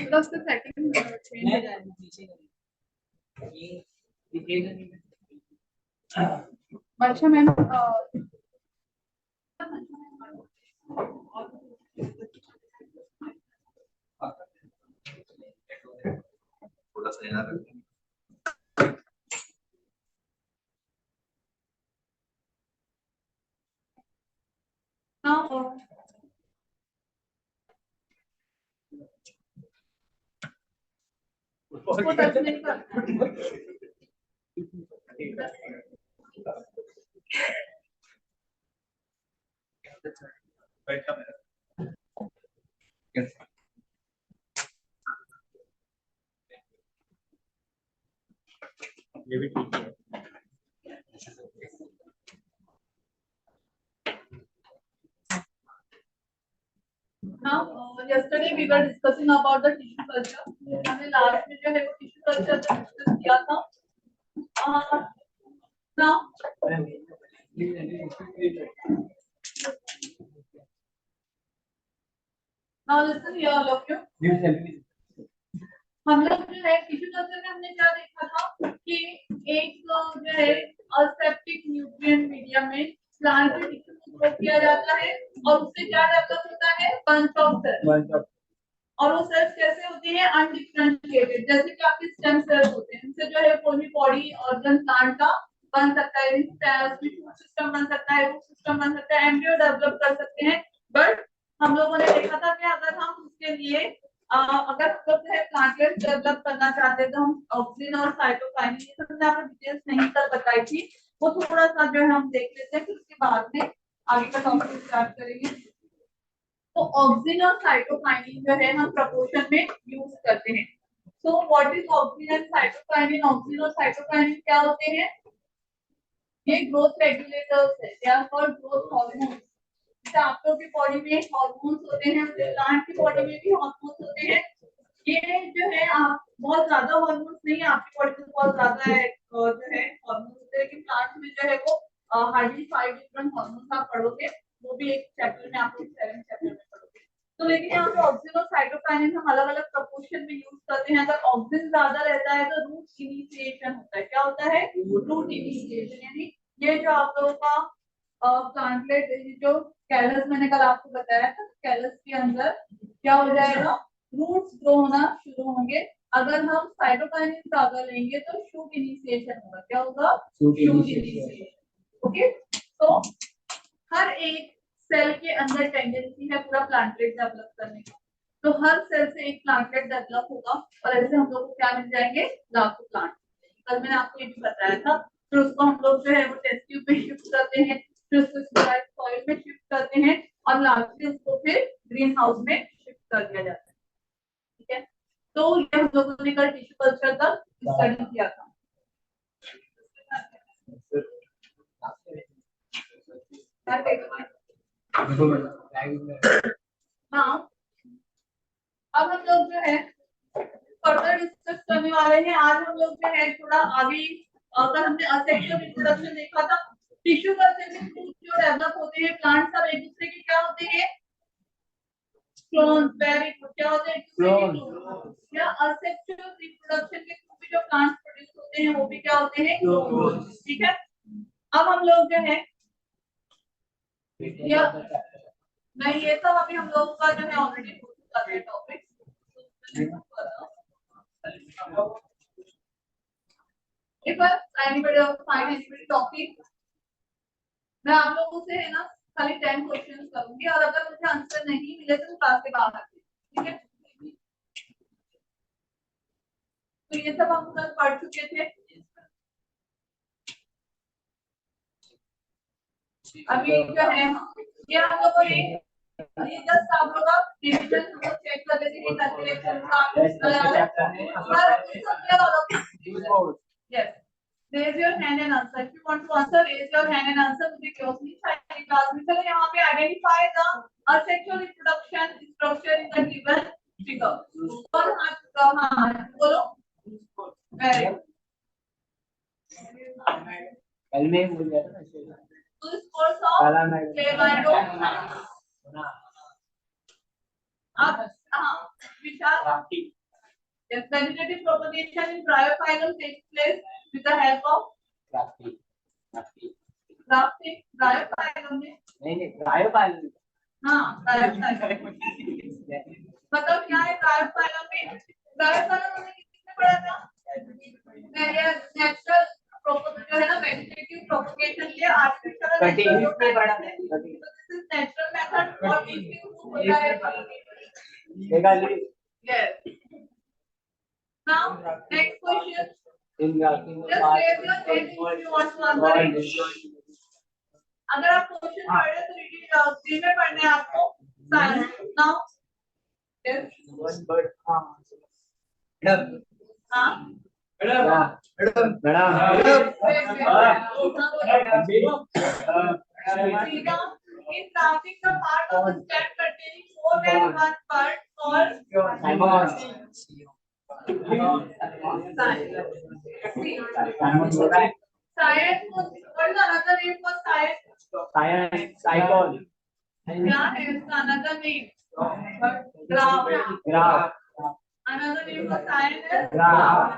Plus the setting change हो जाएगी। ये दिखेगा नहीं। अच्छा मैम थोड़ा सा यहाँ रखें। उसको टच नहीं करना। ये भी ठीक है। Now, yesterday we were discussing about the tissue culture. हमने लास्ट में जो है वो टिश्यू कल्चर का डिस्कस किया था। Now, listen here all of you. हम लोग जो है टिश्यू कल्चर में हमने क्या देखा था कि एक जो है असेप्टिक न्यूट्रिएंट मीडियम में प्लांट के टिश्यू को ग्रो किया जाता है और उससे क्या डेवलप होता है बंच ऑफ सेल्स। और वो सेल्स कैसे होती हैं अनडिफरेंशिएटेड, जैसे कि आपके स्टेम सेल्स होते हैं, इनसे जो है कोई भी बॉडी ऑर्गन प्लांट का बन सकता है, फूड सिस्टम बन सकता है, रूट सिस्टम बन सकता है, एम्ब्रियो डेवलप कर सकते हैं। बट हम लोगों ने देखा था कि अगर हम उसके लिए अगर हम लोग जो है प्लांटलेट डेवलप करना चाहते हैं तो हम ऑक्सिन और साइटोकाइनिन ये सब मैंने आपको डिटेल्स नहीं कर बताई थी, वो थोड़ा सा जो है हम देख लेते हैं, फिर उसके बाद में आगे का टॉपिक स्टार्ट करेंगे। तो ऑक्सिन और साइटोकाइनिन जो है हम प्रपोर्शन में यूज करते हैं। So what is auxin and cytokinin? Auxin और साइटोकाइनिन क्या होते हैं? ये ग्रोथ रेगुलेटर्स है, they are called growth hormones. जैसे आप लोग की बॉडी में हार्मोन्स होते हैं, प्लांट की बॉडी में भी हार्मोन्स होते हैं। ये जो है आप बहुत ज्यादा हार्मोन्स नहीं है आपकी बॉडी में, बहुत ज्यादा है जो है हार्मोन्स होते हैं, लेकिन प्लांट में जो है वो हार्डली 5 डिफरेंट हार्मोन्स आप पढ़ोगे, वो भी एक चैप्टर में आप लोग 7 चैप्टर में पढ़ोगे। तो लेकिन यहाँ पे ऑक्सिन और साइटोकाइनिन हम अलग अलग प्रपोर्शन में यूज करते हैं। अगर ऑक्सिन ज्यादा रहता है तो रूट इनिशिएशन होता है। क्या होता है? Root initiation. यानी ये जो आप लोगों का प्लांटलेट जो कैलस मैंने कल आपको बताया था, कैलस के अंदर क्या हो जाएगा? रूट्स ग्रो होना शुरू होंगे। अगर हम साइटोकाइनिन ज्यादा लेंगे तो शूट इनिशिएशन होगा। क्या होगा? Shoot initiation. ओके, तो हर एक सेल के अंदर टेंडेंसी है पूरा प्लांटलेट डेवलप करने का, तो हर सेल से एक प्लांटलेट डेवलप होगा और ऐसे हम लोग को क्या मिल जाएंगे? लाखों प्लांट। कल मैंने आपको ये भी बताया था। फिर उसको हम लोग जो है वो टेस्ट ट्यूब में शिफ्ट करते हैं, फिर उसको सॉइल में शिफ्ट करते हैं और लास्ट में उसको फिर ग्रीन हाउस में शिफ्ट कर दिया जाता है। ठीक है, तो ये हम लोगों ने कल टिश्यू कल्चर का स्टडी किया था। हाँ, अब हम लोग जो है फर्दर डिस्कस करने वाले हैं। आज हम लोग जो है थोड़ा आगे, अगर हमने असेक्सुअल रिप्रोडक्शन देखा था, टिश्यू कल्चर में जो डेवलप होते हैं प्लांट सब एक दूसरे के क्या होते हैं? क्लोन्स। Very good. क्या होते हैं? क्लोन। या असेक्सुअल रिप्रोडक्शन के थ्रू जो प्लांट्स प्रोड्यूस होते हैं वो भी क्या होते हैं? क्लोन। ठीक है, अब हम लोग जो है या नहीं, ये सब अभी हम लोग का जो है ऑलरेडी हो चुका है topic. If anybody find anybody topic, मैं आप लोगों से है ना खाली 10 क्वेश्चन करूंगी और अगर मुझे आंसर नहीं मिले तो क्लास के बाहर आते। ठीक है, तो ये सब हम कल पढ़ चुके थे। अभी जो है ये हम लोगों ने ये जस्ट आप लोग का रिवीजन हम लोग चेक कर लेते हैं, कैलकुलेशन का yes. Raise your hand and answer. If you want to answer, raise your hand and answer. मुझे क्वेश्चन चाहिए क्लास में। चलो यहाँ पे identify the asexual reproduction structure in the given figure. और हाँ बोलो। कल में बोल दिया था ना। तो इस source of clavidoma. Vishal, yes, vegetative propagation in bryophyllum takes place with the help of grafting. bryophyllum में नहीं bryophyllum हाँ bryophyllum मतलब क्या है bryophyllum में? bryophyllum हमने किसमें पढ़ा था? नेचुरल जो है ना वेजिटेटिव प्रोपगेशन के आर्टिफिशियल कटिंग पे पढ़ा है। दिस इज नेचुरल मेथड और इसमें होता है yes. Now next question. in grafting Just raise your hand if you want to answer it. अगर आप क्वेश्चन पढ़ रहे तो रीडिंग स्क्रीन में पढ़ने हैं आपको science now yes one bird in grafting the part of a stem containing more than one part called science what is another name for science cycle क्या है इसका another name graph another name for science is graph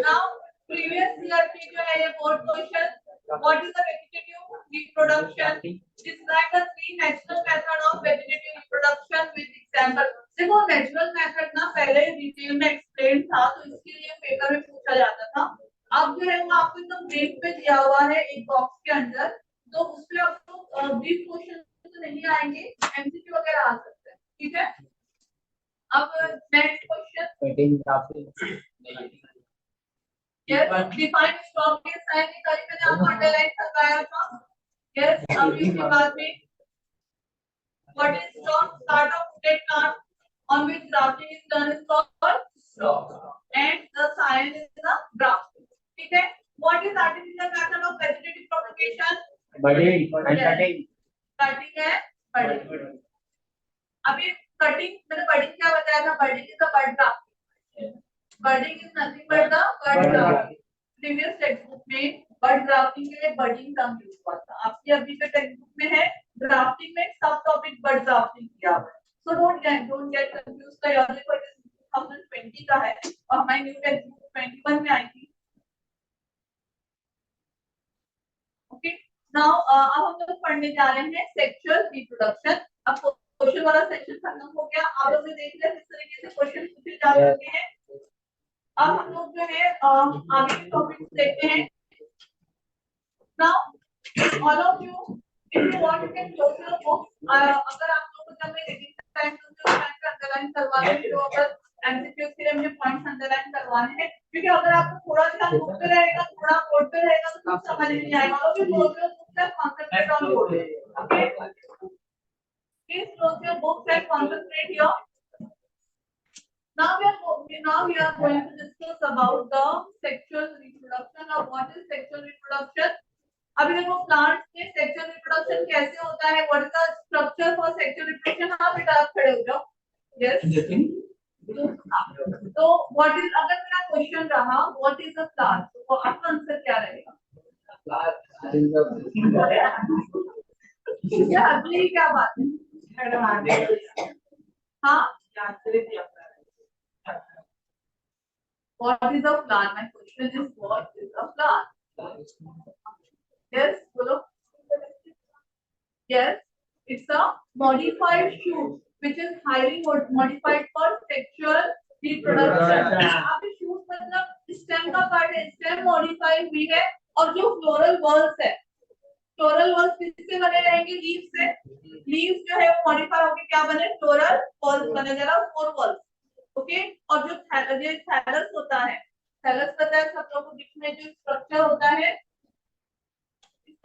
now previous year की जो है ये board question what is the vegetative reproduction describe the three natural method of vegetative reproduction with example देखो natural method ना पहले detail में explain था तो इसके लिए पेपर में पूछा जाता था अब जो है वो आपको एकदम ब्रीफ पे दिया हुआ है एक बॉक्स के अंदर तो उसमें आपको ब्रीफ क्वेश्चन तो नहीं आएंगे एमसीक्यू वगैरह आ सकते हैं ठीक है अब next question cutting grafting yes define stock के साइन की करी मैंने आपको अंडरलाइन करवाया था यस अब इसके बाद में what is stock start of rooted plant on which grafting is done is called stalk and the scion is the grafting ठीक है what is artificial method of vegetative propagation budding and cutting है budding अभी cutting मैंने budding क्या बताया था budding is the bud grafting budding is nothing but the bud grafting previous textbook में bud grafting के लिए budding टर्म यूज हुआ था आपकी अभी के टेक्स्ट में है grafting में सब टॉपिक bud grafting किया हुआ है so don't get confused the early part is 2020 का है और हमारी न्यू टेक्स्ट 21 में आई थी ओके नाउ अब हम लोग पढ़ने जा रहे हैं सेक्सुअल रिप्रोडक्शन अब क्वेश्चन वाला सेक्शन खत्म हो गया आप लोग ने देख लिया किस तरीके से क्वेश्चन पूछे जा सकते हैं अब हम लोग जो है आगे के टॉपिक्स देखते हैं now all of you if you want you can close your book अगर आप लोग जब मैं रीडिंग टाइम तो अंडरलाइन करवा दें तो अगर एमसीक्यू के लिए मुझे पॉइंट्स अंडरलाइन करवाने हैं क्योंकि अगर आपको थोड़ा ध्यान बुक पे रहेगा थोड़ा बोर्ड पे रहेगा तो कुछ समझ नहीं आएगा और फिर बोर्ड पे बुक से concentrate on board okay please close your book and concentrate here now we are going to discuss about the sexual reproduction or what is sexual reproduction अभी देखो प्लांट्स में सेक्सुअल रिप्रोडक्शन कैसे होता है what is the structure for sexual reproduction हां बेटा आप खड़े हो जाओ यस तो व्हाट इज अगर मेरा क्वेश्चन रहा व्हाट इज अ प्लांट तो आपका आंसर क्या रहेगा क्या अगली क्या बात है हां what is a plant my question is what is a plant Yes, follow. Yes, it's a modified shoot which is highly modified for sexual reproduction. आप shoot मतलब stem का part है, stem modify हुई है और जो floral walls है, floral walls किससे बने रहेंगे? leaves से. leaves जो है वो modify होके क्या बने? floral walls बने जरा 4 walls. Okay? और जो thallus होता है, thallus पता है सब लोगों को दिखने जो structure होता है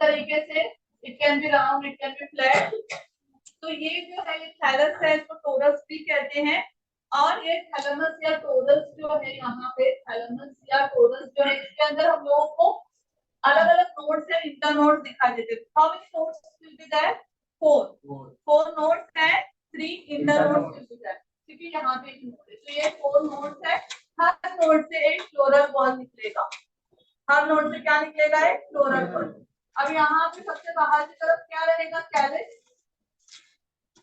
तरीके से it can be round it can be flat तो ये जो है ये थैलस है इसको टोरस भी कहते हैं और ये थैलेमस या टोरस जो है यहाँ पे थैलेमस या टोरस जो है इसके अंदर हम लोगों को अलग-अलग नोड्स एंड इंटरनोड्स दिखाई देते हैं how many nodes will be there 4 nodes and 3 internodes will be there क्योंकि यहाँ पे एक नोड है तो ये 4 नोड्स है हर नोड से एक फ्लोरल बॉल निकलेगा हर नोड से क्या निकलेगा एक फ्लोरल बॉल अब यहाँ पे सबसे बाहर की तरफ क्या रहेगा, कैलिक्स।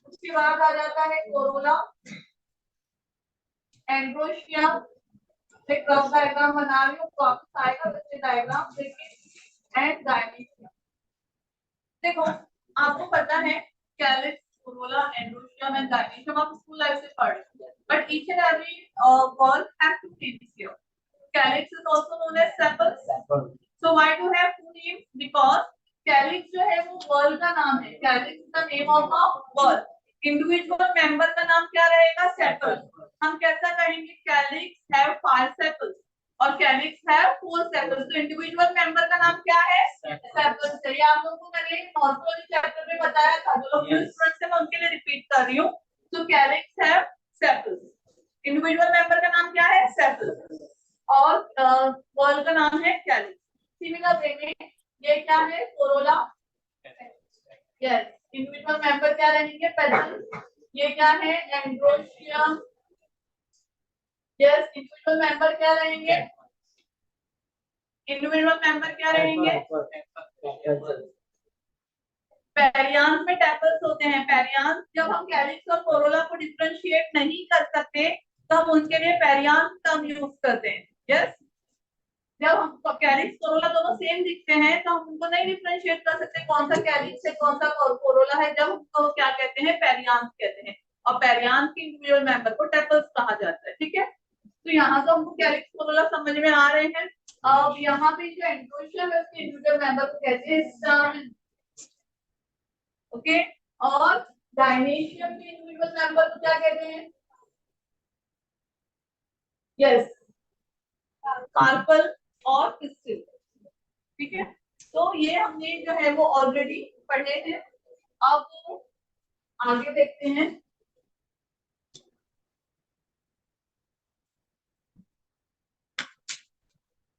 उसके बाद आ जाता है कोरोला, एंड्रोशियम। एक कर्व डायग्राम बना रही हूँ, तो आपको आएगा बच्चे डायग्राम देखिए, एंड डायमीशियम। देखो आपको पता है कैलिक्स, कोरोला, एंड्रोशियम एंड डायमीशियम आप स्कूल लाइफ से पढ़ रहे हैं, but each and every word have two names here. Calyx is also known as sepals. So why do have two names? Because calyx जो है वो whorl का नाम है. Calyx is the name of a whorl. Individual member का नाम क्या रहेगा? Sepal. हम कैसा कहेंगे? Calyx have 5 sepals और calyx have 4 sepals. तो individual member का नाम क्या है? Sepals. चलिए आप लोगों को मैंने मॉर्फोलॉजी चैप्टर में बताया था, जो लोग स्टूडेंट्स हैं मैं उनके लिए रिपीट कर रही हूँ. तो calyx have sepals. Individual member का नाम क्या है? सेपल. और whorl का नाम है कैलिक्स. सिमिलर वे में ये क्या है? कोरोला. यस. इंडिविजुअल मेंबर क्या रहेंगे? पेटल. ये क्या है? एंड्रोशियम. यस. इंडिविजुअल मेंबर क्या रहेंगे? इंडिविजुअल मेंबर क्या रहेंगे? पेरियांस में टेपल्स होते हैं. पेरियांस जब हम कैलिक्स और कोरोला को डिफरेंशिएट नहीं कर सकते तो हम उनके लिए पेरियांस टर्म यूज करते हैं. यस. जब हम कैलिक्स कोरोला दोनों सेम दिखते हैं तो हम उनको नहीं डिफरेंशिएट कर सकते कौन सा कैलिक्स है कौन सा कोरोला है. जब उनको क्या कहते हैं? पेरियांस कहते हैं. और पेरियांस के इंडिविजुअल मेंबर को टेपल्स कहा जाता है. ठीक है. तो यहाँ तो हमको कैलिक्स कोरोला समझ में आ रहे हैं. अब यहाँ पे जो एंड्रोशियम है उसके इंडिविजुअल मेंबर को कहते हैं स्टामेन. ओके. और डायमीशियम के इंडिविजुअल मेंबर को क्या कहते हैं? यस. कार्पल और पिस्टिल. ठीक है. तो ये हमने जो है वो ऑलरेडी पढ़े हैं. अब आगे देखते हैं.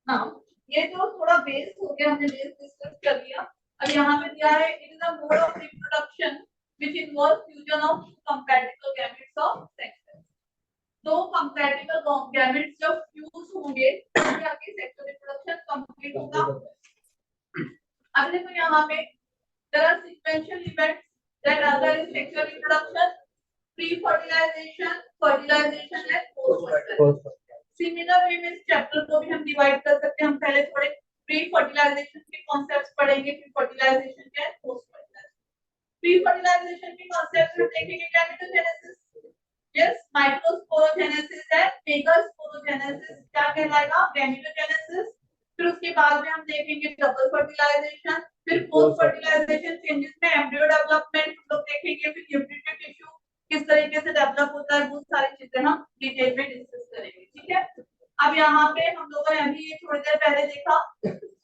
हाँ, ये जो थोड़ा बेस हो गया, हमने बेस डिस्कस कर लिया. अब यहाँ पे दिया है it is a mode of reproduction which involves fusion of compatible gametes of sex. दो कंपैटिबल गैमेट्स जब फ्यूज होंगे तभी आगे सेक्सुअल रिप्रोडक्शन कंप्लीट होगा. अब देखो यहाँ पे there are sequential events that occur in sexual reproduction: pre-fertilization, fertilization and post-fertilization. Similar way में इस चैप्टर को भी हम डिवाइड कर सकते हैं. हम पहले थोड़े pre-fertilization के कॉन्सेप्ट्स पढ़ेंगे, फिर fertilization के and post-fertilization. Pre-fertilization के कॉन्सेप्ट में देखेंगे gametogenesis. Yes, microsporogenesis and megasporogenesis. क्या कहलाएगा? gametogenesis. फिर उसके बाद में हम देखेंगे डबल फर्टिलाइजेशन. फिर पोस्ट फर्टिलाइजेशन चेंजेस में एम्ब्रियो डेवलपमेंट हम लोग देखेंगे. फिर न्यूट्रिटिव टिश्यू किस तरीके से डेवलप होता है, वो सारी चीजें हम डिटेल में डिस्कस करेंगे. ठीक है. अब यहाँ पे हम लोगों ने अभी ये थोड़ी देर पहले देखा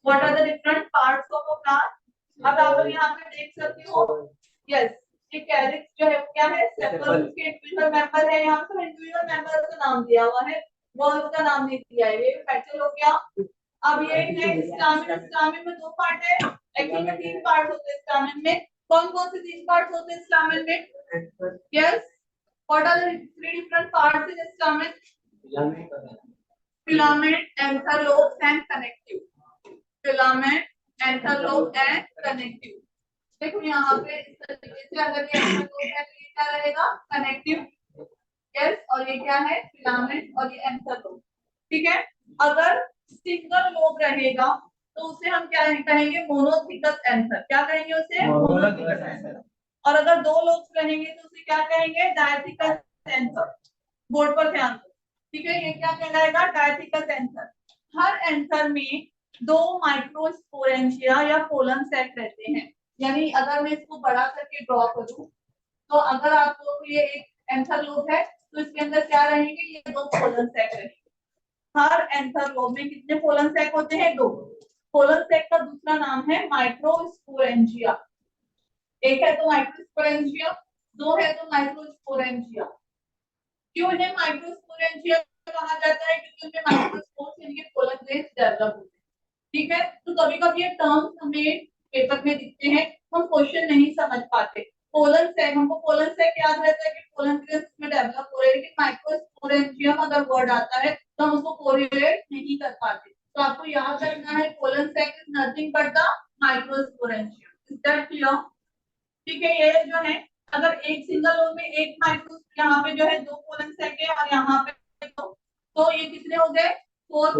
what are the different parts of a plant. अब आप लोग यहाँ पे देख सकते हो. यस. ये कैलिक्स जो है वो क्या है? सेपल्स के इंडिविजुअल मेंबर है. यहाँ पे इंडिविजुअल मेंबर का नाम दिया हुआ है, वॉल का नाम नहीं दिया है. ये पेटल हो गया. अब ये है स्टामेन. स्टामेन में 2 पार्ट है. एक्चुअली में 3 पार्ट होते हैं स्टामेन में. कौन कौन से 3 पार्ट होते हैं स्टामेन में? Yes. What are the 3 different parts in stamen? Filament, anther lobe and connective. Filament, anther lobe and connective. देखो यहाँ पे इस तरीके से अगर ये एंथर लोब है तो ये क्या रहेगा? कनेक्टिव. यस. और ये क्या है? फिलामेंट और ये एंथर लोब. ठीक है. अगर सिंगल लोब रहेगा तो उसे हम क्या कहेंगे? Monothecous anther. क्या कहेंगे उसे? Monothecous anther. और अगर 2 लोब्स रहेंगे तो उसे क्या कहेंगे? Dithecous anther. बोर्ड पर ध्यान दो. ठीक है. ये क्या कहलाएगा? Dithecous anther. हर एंथर में 2 माइक्रोस्पोरेंजिया या पोलन सेक रहते हैं. यानी अगर मैं इसको बड़ा करके ड्रॉ करूं तो अगर आप लोग ये एक एंथर लोब है तो इसके अंदर क्या रहेंगे? ये 2 पोलन सेक रहेंगे. हर एंथर लोब में कितने पोलन सेक होते हैं? 2. पोलन सेक का दूसरा नाम है माइक्रोस्पोरेंजिया. एक है तो माइक्रोस्पोरेंजिया, 2 है तो माइक्रोस्पोरेंजिया. क्यों इन्हें माइक्रोस्पोरेंजिया कहा जाता है? क्योंकि उनमें माइक्रोस्पोर्स यानी कि पोलन ग्रेन्स डेवलप होते हैं. ठीक है. तो कभी-कभी ये टर्म्स हमें पेपर में दिखते हैं, हम क्वेश्चन नहीं समझ पाते. पोलन सेक, हमको पोलन सेक याद रहता है कि पोलन ग्रेन्स में डेवलप हो रहे हैं, लेकिन माइक्रोस्पोरेंजियम अगर वर्ड आता है तो हम उसको कोरिलेट नहीं कर पाते. तो आपको याद रखना है pollen sac is nothing but the microsporangium. Is that clear? ठीक है, ये जो है अगर एक सिंगल लोब में एक माइक्रो, यहाँ पे जो है 2 कोलन सैक है और यहाँ पे तो ये कितने हो गए? 4।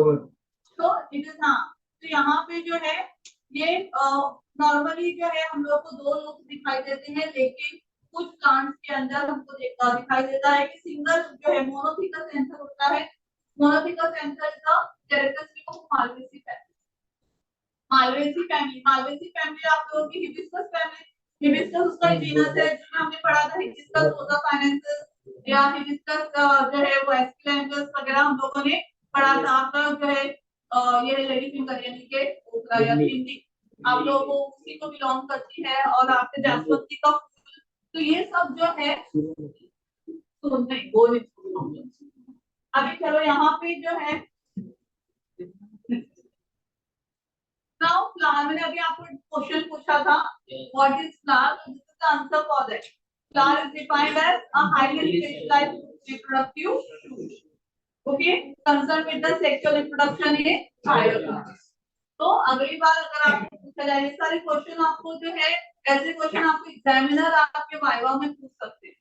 तो इट इज, हाँ, तो यहाँ पे जो है ये नॉर्मली जो है हम लोग को 2 लोब दिखाई देते हैं, लेकिन कुछ प्लांट्स के अंदर हमको दिखाई देता है कि सिंगल जो है मोनोथिकस एंथर होता है। Monothecous anther is the characteristic of Malvaceae family. Malvaceae family आप लोगों की हिबिस्कस फैमिली, हिबिस्कस उसका जीनस है जिसमें हमने पढ़ा था हिबिस्कस रोजा फाइनेंसिस या हिबिस्कस जो है वो एस्कुलेंटस वगैरह हम लोगों ने पढ़ा था। आप लोग जो है ये लेडी फिंगर यानी के ओकरा या हिंदी आप लोगों को उसी को बिलोंग करती है, और आपके जासवंती का फूल, तो ये सब जो है तो नहीं वो नहीं। अभी चलो यहाँ पे जो है नाउ फ्लावर, मैंने अभी आपको क्वेश्चन पूछा था what is flower, this is the answer for that. Flower is defined as a highly specialised reproductive shoot, okay, concern with the sexual reproduction in higher plants. तो अगली बार अगर आपको पूछा जाए, ये सारे क्वेश्चन आपको जो है ऐसे क्वेश्चन आपको एग्जामिनर आपके वाइवा में पूछ सकते हैं।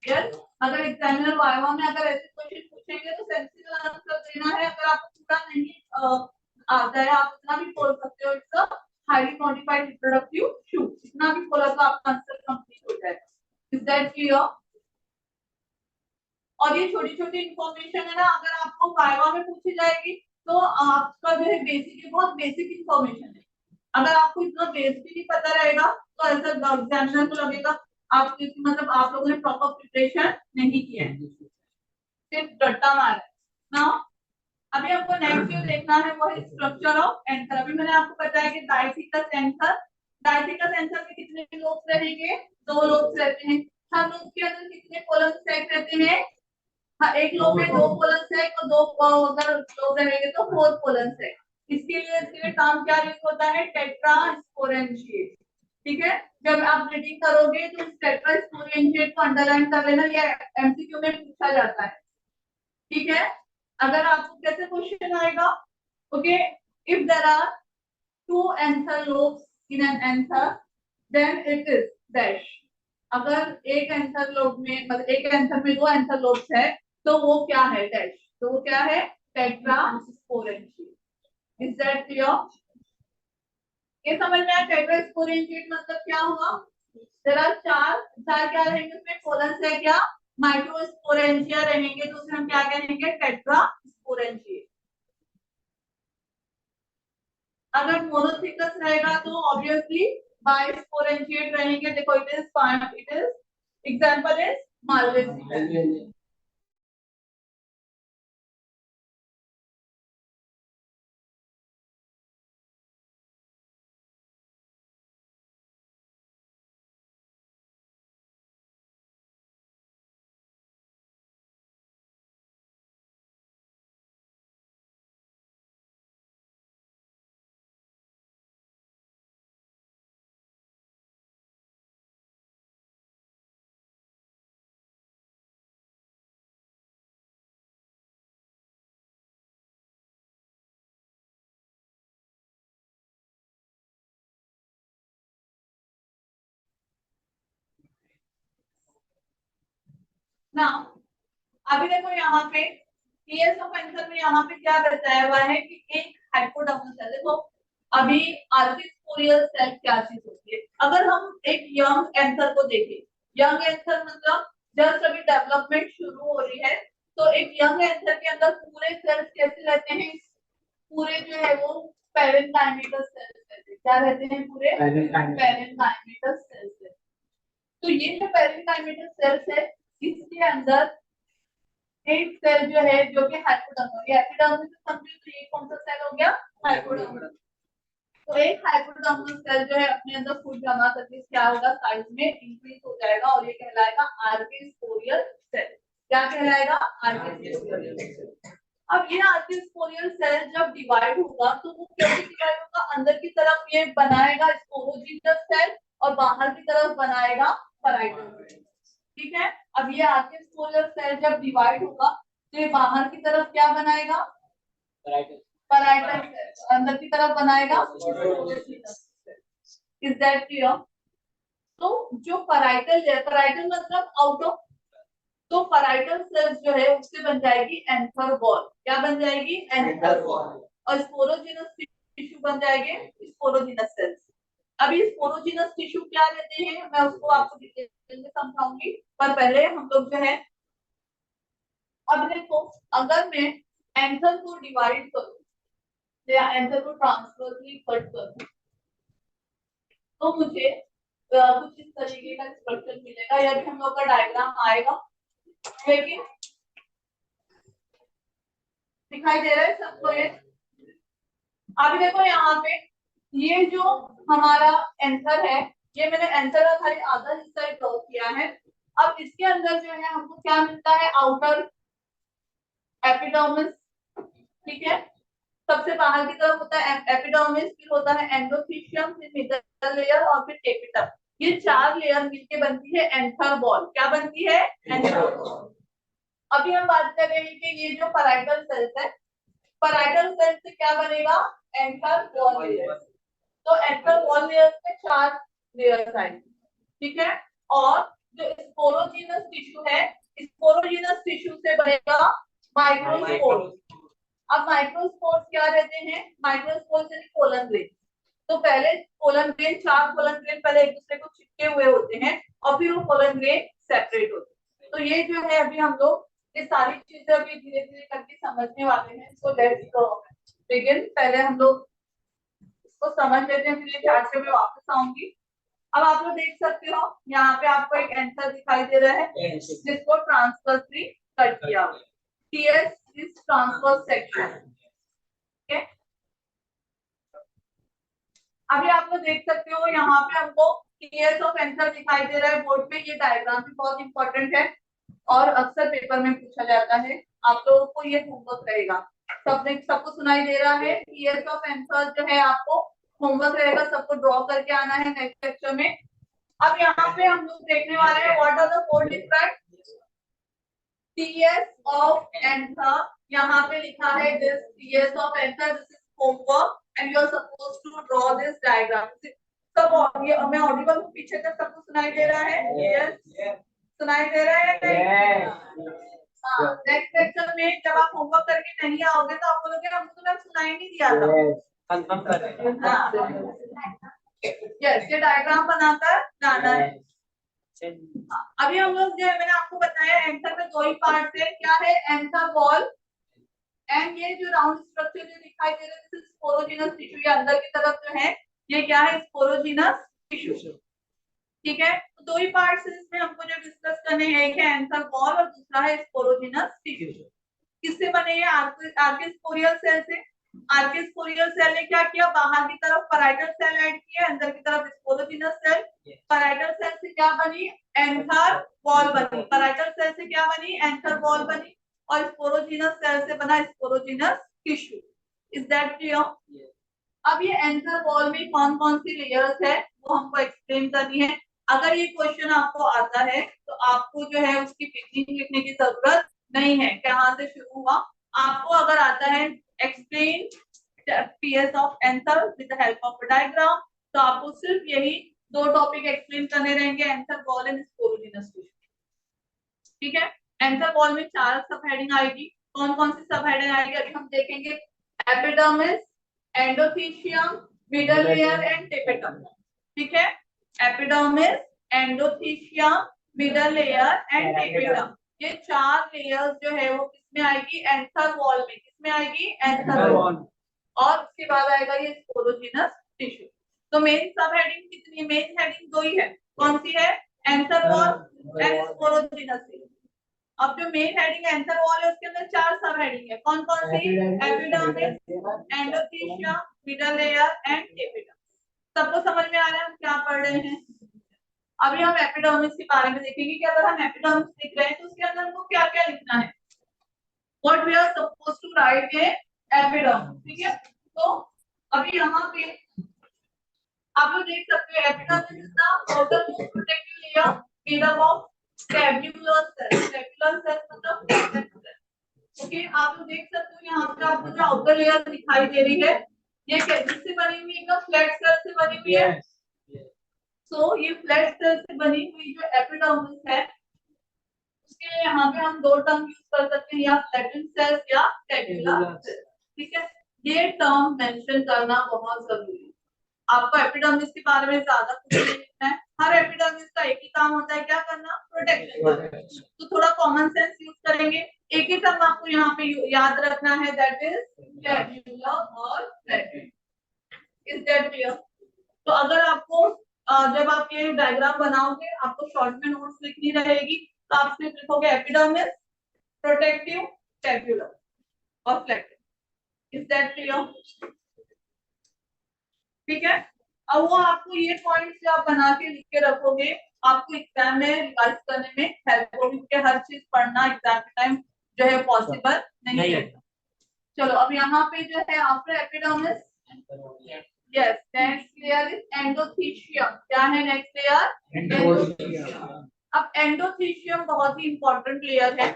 यस, अगर एग्जामिनर वाइवा में अगर ऐसे क्वेश्चन पूछेंगे तो सेंसिबल आंसर देना है। अगर आपको पूरा नहीं आता है, आप इतना भी बोल सकते हो it's a highly modified reproductive shoot, इतना भी बोला तो आपका आंसर कंप्लीट हो जाएगा। Is that clear? और ये छोटी छोटी इंफॉर्मेशन है ना, अगर आपको वाइवा में पूछी जाएगी तो आपका जो है बेसिक, बहुत बेसिक इंफॉर्मेशन है। अगर आपको इतना बेस भी नहीं पता रहेगा तो ऐसा एग्जामिनर को लगेगा आप मतलब आप लोगों ने प्रॉपर प्रिपरेशन नहीं किया है, सिर्फ रट्टा मारा है ना। अभी आपको नेक्स्ट जो देखना है वो है स्ट्रक्चर ऑफ एंथर। अभी मैंने आपको बताया कि डायथिकस एंथर, डायथिकस एंथर में कितने लोब्स रहेंगे? 2 लोब्स रहते हैं। हर लोब के अंदर कितने कॉलम सेक रहते हैं? हाँ, एक लोब में 2 कॉलम सेक और 2 अगर लोब रहेंगे तो 4 कॉलम सेक। इसके लिए टर्म क्या यूज होता है? टेट्रास्पोरेंशिएट। ठीक है, जब आप रीडिंग करोगे तो टेट्रास्पोरेंशिएट को अंडरलाइन कर लेना, ये एमसीक्यू में पूछा जाता है। ठीक है, अगर आपको कैसे क्वेश्चन आएगा, okay, if there are 2 anther lobes in an anther then it is dash। अगर एक एंथर लोब में मतलब एक एंथर में 2 एंथर लोब्स है तो वो क्या है? डैश। तो वो क्या है? टेट्रास्पोरेंशिएट। Is that clear? ये समझ में आया टेट्रास्पोरेंशिएट मतलब क्या हुआ? देयर आर 4 क्या रहेंगे उसमें? कोलन्स है क्या? माइक्रोस्पोरेंशिया रहेंगे, तो उसे हम क्या कहेंगे? टेट्रास्पोरेंशिएट। अगर मोनोथिकस रहेगा तो ऑब्वियसली बाइस्पोरेंशिएट रहेंगे। देखो it is example is Malvaceae. ना अभी देखो यहाँ पे पीएस ऑफ एंथर में यहाँ पे क्या बताया हुआ है कि एक हाइपोडर्मल सेल। देखो अभी आर्किस्पोरियल सेल क्या चीज होती है? अगर हम एक यंग एंथर को देखें, यंग एंथर मतलब जस्ट अभी डेवलपमेंट शुरू हो रही है, तो एक यंग एंथर के अंदर पूरे सेल्स कैसे रहते हैं? पूरे जो है वो पैरेन्काइमेटस सेल्स रहते हैं। क्या रहते हैं? पूरे पैरेन्काइमेटस सेल्स। तो ये जो पैरेन्काइमेटस सेल्स है इसके अंदर एक सेल जो है जो कि हाइपोडर्मल, ये एपिडर्मिस से समझिए, तो ये कौन सा सेल हो गया? हाइपोडर्मल। तो एक हाइपोडर्मल सेल जो है अपने अंदर फूड जमा करके क्या होगा? साइज में इंक्रीज हो जाएगा और ये कहलाएगा आर्किस्पोरियल सेल। क्या कहलाएगा? Archesporial cell. अब ये आर्किस्पोरियल सेल जब डिवाइड होगा तो वो कैसे डिवाइड होगा? अंदर की तरफ ये बनाएगा स्पोरोजिटस सेल और बाहर की तरफ बनाएगा पैराइटल सेल। ठीक है, अब ये आर्किस्पोरियल सेल जब डिवाइड होगा तो ये बाहर की तरफ क्या बनाएगा? पैराइटल सेल अंदर की तरफ बनाएगा। Is that clear? तो जो पैराइटल मतलब आउट ऑफ, तो पैराइटल सेल्स जो है उससे बन जाएगी एंथर वॉल। क्या बन जाएगी? Anther wall. और स्पोरोजिनस टिश्यू बन जाएंगे स्पोरोजिनस सेल्स। अभी स्पोरोजिनस टिश्यू क्या लेते हैं मैं उसको आपको डिटेल में समझाऊंगी, पर पहले हम लोग जो है, अब देखो अगर मैं एंथर को डिवाइड करूं या एंथर को ट्रांसवर्सली कट करूं तो मुझे कुछ इस तरीके का स्ट्रक्चर मिलेगा। या भी हम लोग का डायग्राम आएगा, लेकिन दिखाई दे रहा है सबको ये? अभी देखो यहाँ पे ये जो हमारा एंथर है, ये मैंने एंथर का खाली आधा हिस्सा ड्रॉ किया है। अब इसके अंदर जो है हमको क्या मिलता है? आउटर एपिडर्मिस, ठीक है। सबसे बाहर की तरफ होता है एपिडर्मिस, फिर होता है एंडोथीशियम, फिर मिडल लेयर और फिर टेपिटम। ये 4 लेयर मिलके बनती है एंथर वॉल। क्या बनती है? Anther wall. अभी हम बात कर रहे हैं कि ये जो पैराइटल सेल्स है, पैराइटल सेल से क्या बनेगा? Anther wall layer. तो एंथर वॉल लेयर में 4 लेयर्स आएंगे, ठीक है। और जो स्पोरोजिनस टिश्यू है, स्पोरोजिनस टिश्यू से बनेगा माइक्रोस्पोर। अब माइक्रोस्पोर्स क्या रहते हैं? माइक्रोस्पोर्स यानी कोलन ग्रेन। तो पहले कोलन ग्रेन, 4 कोलन ग्रेन पहले एक दूसरे को चिपके हुए होते हैं और फिर वो कोलन ग्रेन सेपरेट होते हैं। तो ये जो है अभी हम लोग ये सारी चीजें अभी धीरे धीरे करके समझने वाले हैं। So let's begin. पहले हम लोग इसको समझ लेते हैं, फिर ये ध्यान से मैं वापस आऊंगी। अब आप लोग देख सकते हो यहाँ पे आपको एक आंसर दिखाई दे रहा है जिसको ट्रांसवर्सली कट किया। टीएस इज ट्रांसवर्स सेक्शन, ठीक है। अभी आप लोग देख सकते हो यहाँ पे हमको टीएस ऑफ आंसर दिखाई दे रहा है बोर्ड पे। ये डायग्राम भी बहुत इंपॉर्टेंट है और अक्सर पेपर में पूछा जाता है। आप लोगों को ये होमवर्क रहेगा। सबको सुनाई दे रहा है? टीएस ऑफ आंसर जो है आपको होमवर्क रहेगा, सबको ड्रॉ करके आना है नेक्स्ट लेक्चर में। अब यहाँ पे हम लोग देखने वाले हैं what are the 4 different TS of anther. यहाँ पे लिखा है this TS of anther, this is homework and you are supposed to draw this diagram. सब ये मैं ऑडिबल हूँ? पीछे तक सबको सुनाई दे रहा है? यस, सुनाई दे रहा है? नेक्स्ट लेक्चर में जब आप होमवर्क करके नहीं आओगे तो आप बोलोगे हमको तो मैम सुनाई नहीं दिया था। कंफर्म कर रहे हैं। यस, ये डायग्राम बनाकर जाना है। अभी हम लोग जो है मैंने आपको बताया एंथर में 2 ही पार्ट है। क्या है? एंथर वॉल एंड ये जो राउंड स्ट्रक्चर जो दिखाई दे रहा है स्पोरोजिनस टिश्यू। ये अंदर की तरफ जो है ये क्या है? स्पोरोजिनस टिश्यू, ठीक है। तो 2 ही पार्ट्स इसमें हमको जो डिस्कस करने हैं, एक है एंथर वॉल और दूसरा है स्पोरोजिनस टिश्यू। किससे बने? ये आर्किस्पोरियल सेल से। आर्किस्पोरियल सेल ने क्या किया? बाहर की तरफ पैराइटल सेल ऐड किया, अंदर की तरफ स्पोरोजिनस सेल। पैराइटल सेल से क्या बनी? एंथर वॉल बनी। पैराइटल सेल से क्या बनी? एंथर वॉल बनी। और स्पोरोजिनस सेल से बना sporogenous tissue. Is that clear? अब ये एंथर वॉल में कौन कौन सी लेयर्स है वो हमको एक्सप्लेन करनी है। अगर ये क्वेश्चन आपको आता है तो आपको जो है उसकी बिगनिंग लिखने की जरूरत नहीं है, कहाँ से शुरू हुआ। आपको अगर आता है explain TS of anther with the help of diagram, तो आपको सिर्फ यही 2 टॉपिक एक्सप्लेन करने रहेंगे, anther wall and sporogenous tissue, ठीक है। आंसर वॉल में 4 सब हेडिंग आएगी। कौन कौन सी सब हेडिंग आएगी अभी हम देखेंगे। Epidermis, endothecium, middle layer and tapetum, ठीक है। Epidermis, endothecium, middle layer and tapetum, ये 4 लेयर्स जो है वो किसमें आएगी? एंथर वॉल में। किसमें आएगी? Anther wall. और उसके बाद आएगा ये स्पोरोजिनस टिश्यू। तो मेन सब हेडिंग कितनी? मेन हेडिंग 2 ही है। कौन सी है? Anther wall and sporogenous tissue. अब जो मेन हेडिंग एंथर वॉल है उसके अंदर 4 सब हेडिंग है। कौन कौन सी? Epidermis, endothecium, middle layer and tapetum. सबको समझ में आ रहा है हम क्या पढ़ रहे हैं? अभी हम एपिडर्मिस के बारे में देखेंगे कि अगर हम एपिडर्मिस लिख रहे हैं तो उसके अंदर हमको क्या क्या लिखना है। What we are supposed to write in epidermis, ठीक है। तो अभी यहाँ पे आप लोग देख सकते हो epidermis is the outer most protective layer made up of tubular cells. Tubular cells मतलब ओके, आप लोग देख सकते हो यहाँ पे आपको जो आउटर लेयर दिखाई दे रही है, ये किससे बनी हुई है? एकदम फ्लैट सेल से बनी हुई है। सो ये फ्लैट सेल से बनी हुई जो एपिडर्मिस है, उसके लिए यहाँ पे हम दो टर्म यूज कर सकते हैं, या फ्लैटेंड सेल्स या टेक्युलर सेल्स। ठीक है, ये टर्म मेंशन करना बहुत जरूरी है। आपको एपिडर्मिस के बारे में ज्यादा कुछ नहीं लिखना है। हर एपिडर्मिस का एक ही काम होता है, क्या करना? प्रोटेक्शन करना। तो थोड़ा कॉमन सेंस यूज करेंगे। एक ही टर्म आपको यहाँ पे याद रखना है, दैट इज टेक्युलर और फ्लैटेंड। Is that clear? तो अगर आपको जब आप ये डायग्राम बनाओगे, आपको शॉर्ट में नोट्स लिखनी रहेगी, तो आप सिर्फ लिखोगे एपिडर्मिस, प्रोटेक्टिव, टेक्युलर और फ्लैटेंड। Is that clear? ठीक है, अब वो आपको ये पॉइंट्स जो आप बना के लिख के रखोगे, आपको एग्जाम में रिवाइज करने में हेल्प होगी, क्योंकि हर चीज पढ़ना एग्जाम के टाइम जो है पॉसिबल नहीं है। चलो, अब यहाँ पे जो है after epidermis, yes, next layer is endothecium. क्या है नेक्स्ट लेयर? एंडोथीशियम। अब एंडोथीशियम बहुत ही इंपॉर्टेंट लेयर है।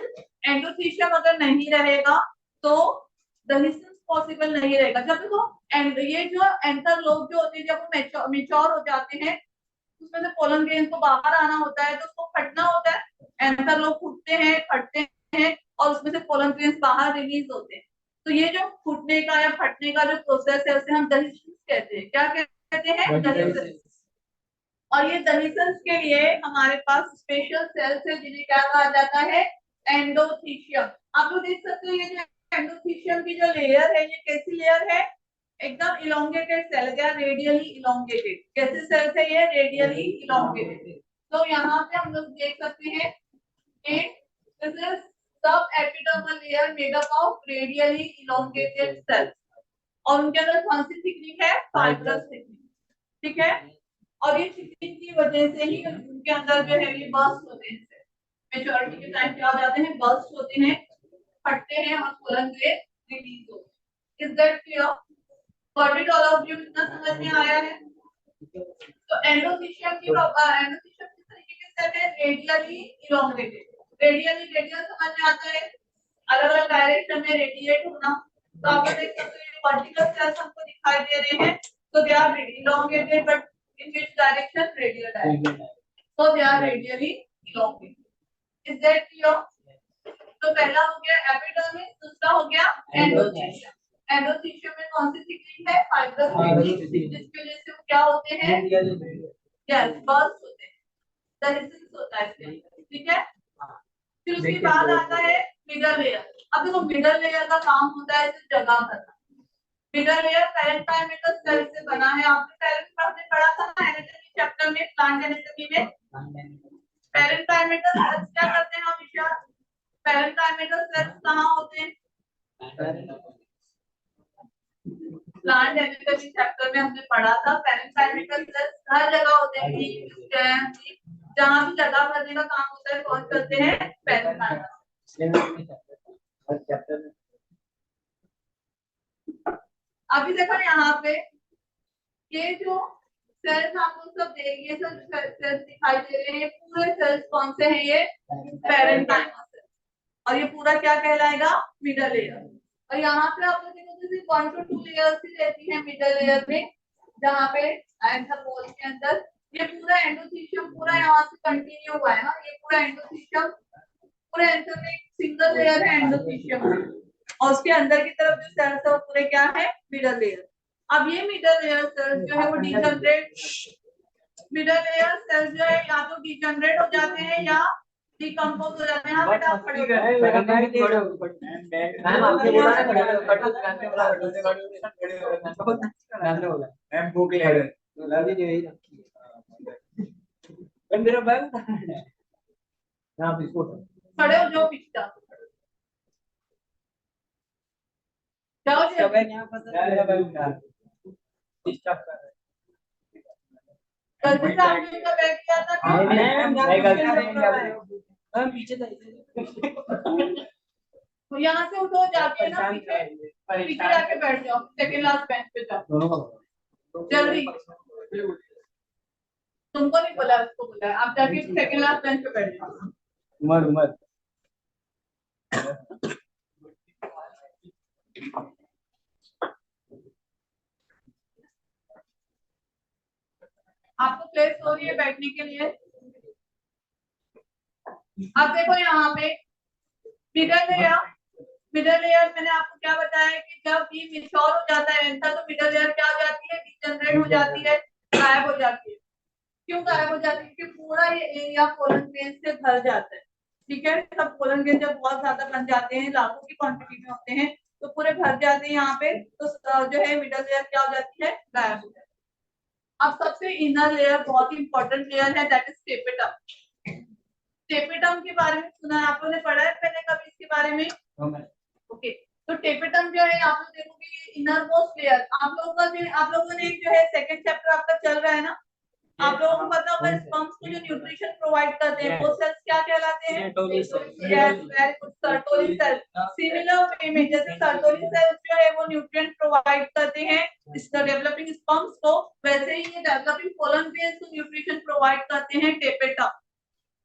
एंडोथीशियम अगर नहीं रहेगा तो डहीशन पॉसिबल नहीं रहेगा। जब देखो ये जो एंथर लोब जो होते हैं, जब वो मेच्योर हो जाते हैं, उसमें से पोलन ग्रेन को बाहर आना होता है, तो उसको फटना होता है। एंथर लोब फूटते हैं, फटते हैं, और उसमें से पोलन ग्रेन बाहर रिलीज होते हैं। तो ये जो फूटने का या फटने का जो प्रोसेस है, उसे हम डहीशन कहते हैं। क्या कहते हैं? डहीशन। और ये डहीशन के लिए हमारे पास स्पेशल सेल्स है, जिन्हें क्या कहा जाता है? एंडोथीशियम। आप लोग देख सकते हो, ये जो एंडोथीशियम की जो लेयर है, ये कैसी लेयर है? एकदम इलोंगेटेड सेल, या रेडियली इलोंगेटेड। कैसे सेल्स है ये? Radially elongated. तो यहाँ पे हम लोग देख सकते हैं कि दिस इज सब epidermal layer made up of radially elongated cells, और उनके अंदर कौन सी थिकनिंग है? Fibrous thickening. ठीक है, और ये थिकनिंग की वजह से ही उनके अंदर जो है ये बर्स्ट होते हैं। मेच्योरिटी के टाइम क्या हो जाते हैं? बर्स्ट होते हैं, फटते हैं, और पोलन ग्रेन रिलीज होते हैं। Is that clear? Got it all of you? इतना समझ में आया है? तो एंडोथीशियम एंडोथीशियम किस तरीके के सेल है? Radially elongated. रेडियली, रेडियल समझ में आता है, अलग अलग डायरेक्शन में रेडिएट होना। तो आप देख सकते हैं वर्टिकल सेल्स हमको दिखाई दे रहे हैं, तो they are elongated, but in which direction? Radial direction. so they are radially elongated. Is that clear? तो पहला हो गया एपिडर्मिस, दूसरा हो गया एंडोथीशियम। एंडोथीशियम में कौन सी थिकनिंग है? फाइब्रस थिकनिंग, जिसकी वजह से वो क्या होते हैं? यस, बर्स्ट होते हैं, डहीशन होता है इसमें। ठीक है, फिर उसके बाद आता है मिडल लेयर। अब देखो, मिडल लेयर का काम होता है इसे जगह करना। मिडल लेयर पैरेन्काइमेटल सेल से बना है। आपने पैरेन्काइमेटल पढ़ा था ना एनाटॉमी चैप्टर में, प्लांट एनाटॉमी में। पैरेन्काइमेटल सेल्स क्या करते हैं हमेशा? पैरेन्काइमेटल सेल्स कहाँ होते हैं? प्लांट एनाटॉमी चैप्टर में हमने पढ़ा था, पैरेन्काइमेटल सेल्स हर जगह होते हैं। जहाँ भी जगह करने का काम होता है, कौन करते हैं? पैरेन्काइमेटल। अभी देखो यहाँ पे ये जो सेल्स आपको सब देखिए, सब सेल्स दिखाई दे रहे हैं, पूरे सेल्स कौन से हैं? ये पैरेन्काइमा सेल्स। और ये पूरा क्या कहलाएगा? Middle layer. और यहाँ पे आप लोग देखो 1 to 2 लेयर्स ही रहती है मिडल लेयर में, जहाँ पे एंथर वॉल के अंदर ये पूरा एंडोथीशियम पूरा यहाँ से कंटिन्यू हुआ है ना। ये पूरा एंडोथीशियम, पूरे एंथर में सिंगल लेयर है एंडोथीशियम, और उसके अंदर की तरफ जो सेल्स है वो पूरे क्या है? Middle layer. अब ये मिडल लेयर सेल्स जो है वो मिडल लेयर सेल्स जो है या तो डिजनरेट हो जाते हैं या डिकम्पोज हो जाते हैं। हाँ बेटा, आप खड़े हो जाओ। मैम आपने बोला ना खड़े हो, खड़े हो। मैम भूख लग रही है, लगी जो यही रखी है। मेरा बैग यहाँ बिस्कुट खड़े हो जाओ, पीछे जाओ। जाओ जी। बैग यहाँ पर डिस्टर्ब कर रहे हैं। गलती से आपने का बैग किया था क्या? मैम पीछे तो यहाँ से उठो, जाके ना पीछे पीछे जाके बैठ जाओ, सेकंड लास्ट बेंच पे जाओ जल्दी। तुमको नहीं बोला, उसको बोला है। आप जाके सेकंड लास्ट बेंच पे बैठ जाओ। उमर बोलिए बैठने के लिए। अब देखो यहाँ पे मिडल लेयर मैंने आपको क्या बताया कि जब ये मिच्योर हो जाता है एंथर तो मिडल लेयर क्या हो जाती है, डिजनरेट हो जाती है, गायब हो जाती है। क्यों गायब हो जाती है? क्योंकि पूरा ये एरिया पोलन ग्रेन से भर जाता है। ठीक है, सब पोलन ग्रेन जब बहुत ज्यादा बन जाते हैं, लाखों की क्वांटिटी में होते हैं, तो पूरे भर जाते हैं यहाँ पे, तो जो है मिडल लेयर क्या हो जाती है, गायब हो जाती है। अब सबसे इनर लेयर बहुत ही इंपॉर्टेंट लेयर है, दैट इज टेपेटम। टेपेटम के बारे में सुना है आप लोगों ने, पढ़ा है पहले कभी इसके बारे में? ओके, तो टेपेटम जो है आप लोग देखोगे इनर मोस्ट लेयर। आप लोगों ने जो है सेकंड चैप्टर आपका चल रहा है ना, आप लोगों को पता होगा स्पर्म्स को जो न्यूट्रिशन प्रोवाइड करते हैं वो सेल्स क्या कहलाते हैं? Sertoli cell. सिमिलर वे में जैसे सर्टोली सेल्स जो है वो न्यूट्रिएंट प्रोवाइड करते हैं इस डेवलपिंग स्पर्म्स को, वैसे ही ये डेवलपिंग पोलन ग्रेन्स को न्यूट्रिशन प्रोवाइड करते हैं टेपेटम।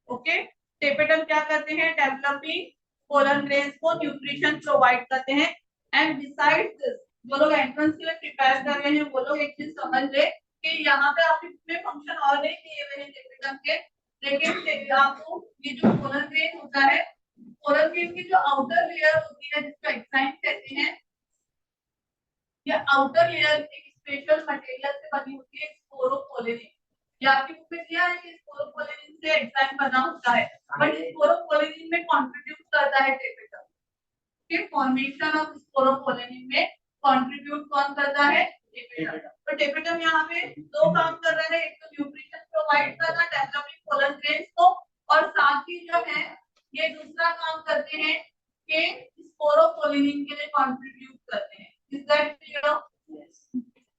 ओके, टेपेटम क्या करते हैं? डेवलपिंग पोलन ग्रेन्स को न्यूट्रिशन प्रोवाइड करते हैं। एंड बिसाइड्स दिस, जो लोग एंट्रेंस के लिए प्रिपेयर कर रहे हैं वो लोग एक चीज समझ ले कि यहाँ पे आपके में फंक्शन और नहीं दिए हुए हैं टेपेटम के, लेकिन आपको ये जो पोलन ग्रेन होता है, पोलन ग्रेन की जो आउटर लेयर होती है जिसको एक्साइन कहते हैं, ये आउटर लेयर एक स्पेशल मटेरियल से बनी होती है, स्पोरोपोलेनिन। ये आपकी बुक में दिया है कि स्पोरोपोलेनिन से एक्साइन बना होता है, बट स्पोरोपोलेनिन में कंट्रीब्यूट करता है टेपेटम के फॉर्मेशन ऑफ स्पोरोपोलेनिन में कंट्रीब्यूट कौन करता है? टेपेटम। तो टेपेटम यहाँ पे दो काम कर रहा है, एक तो न्यूट्रिशन प्रोवाइड करना डेवलपिंग पोलन ग्रेन्स को, और साथ ही जो है ये दूसरा काम करते हैं कि स्पोरोपोलेनिन के लिए कंट्रीब्यूट करते हैं। Is that clear?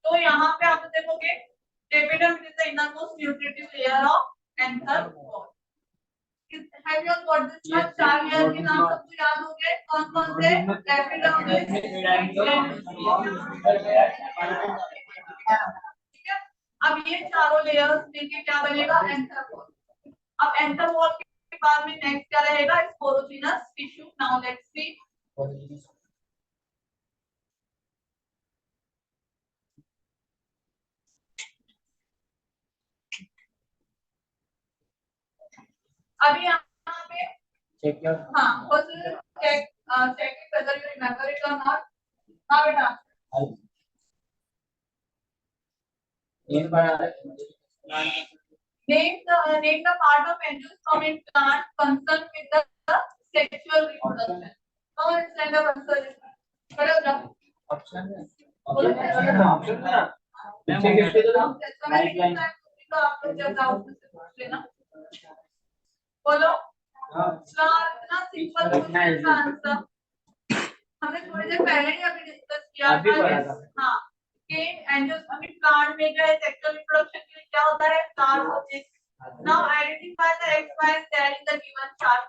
तो यहाँ पे आप देखोगे tapetum is the innermost nutritive layer of anther wall. Have you all got this much? चार लेयर के नाम सबको याद हो गए, कौन कौन से? एपिडर्मिस, ठीक है। अब ये चारों लेयर्स मिलके क्या बनेगा? Anther wall. अब एंथर वॉल के बाद में नेक्स्ट क्या रहेगा? Sporogenous tissue. Now let's see. अभी यहाँ पे चेक योर हाँ, बस check check whether you remember it or not। हाँ बेटा, ये पढ़ा name the part of angiosperm in plant concerned with the sexual reproduction। कौन इसका आंसर है? पढ़ो जा। ऑप्शन है, ऑप्शन ना पीछे किसके दो लाइफलाइन। तो आप लोग जब डाउट से पूछ लेना। बोलो। इतना सिंपल क्वेश्चन का आंसर हमने थोड़ी देर पहले ही अभी डिस्कस किया था। हाँ, कि एंजियोस्पर्म प्लांट में जो है सेक्सुअल रिप्रोडक्शन के लिए क्या होता है? फ्लावर होते हैं। Now identify the X Y that in the given chart.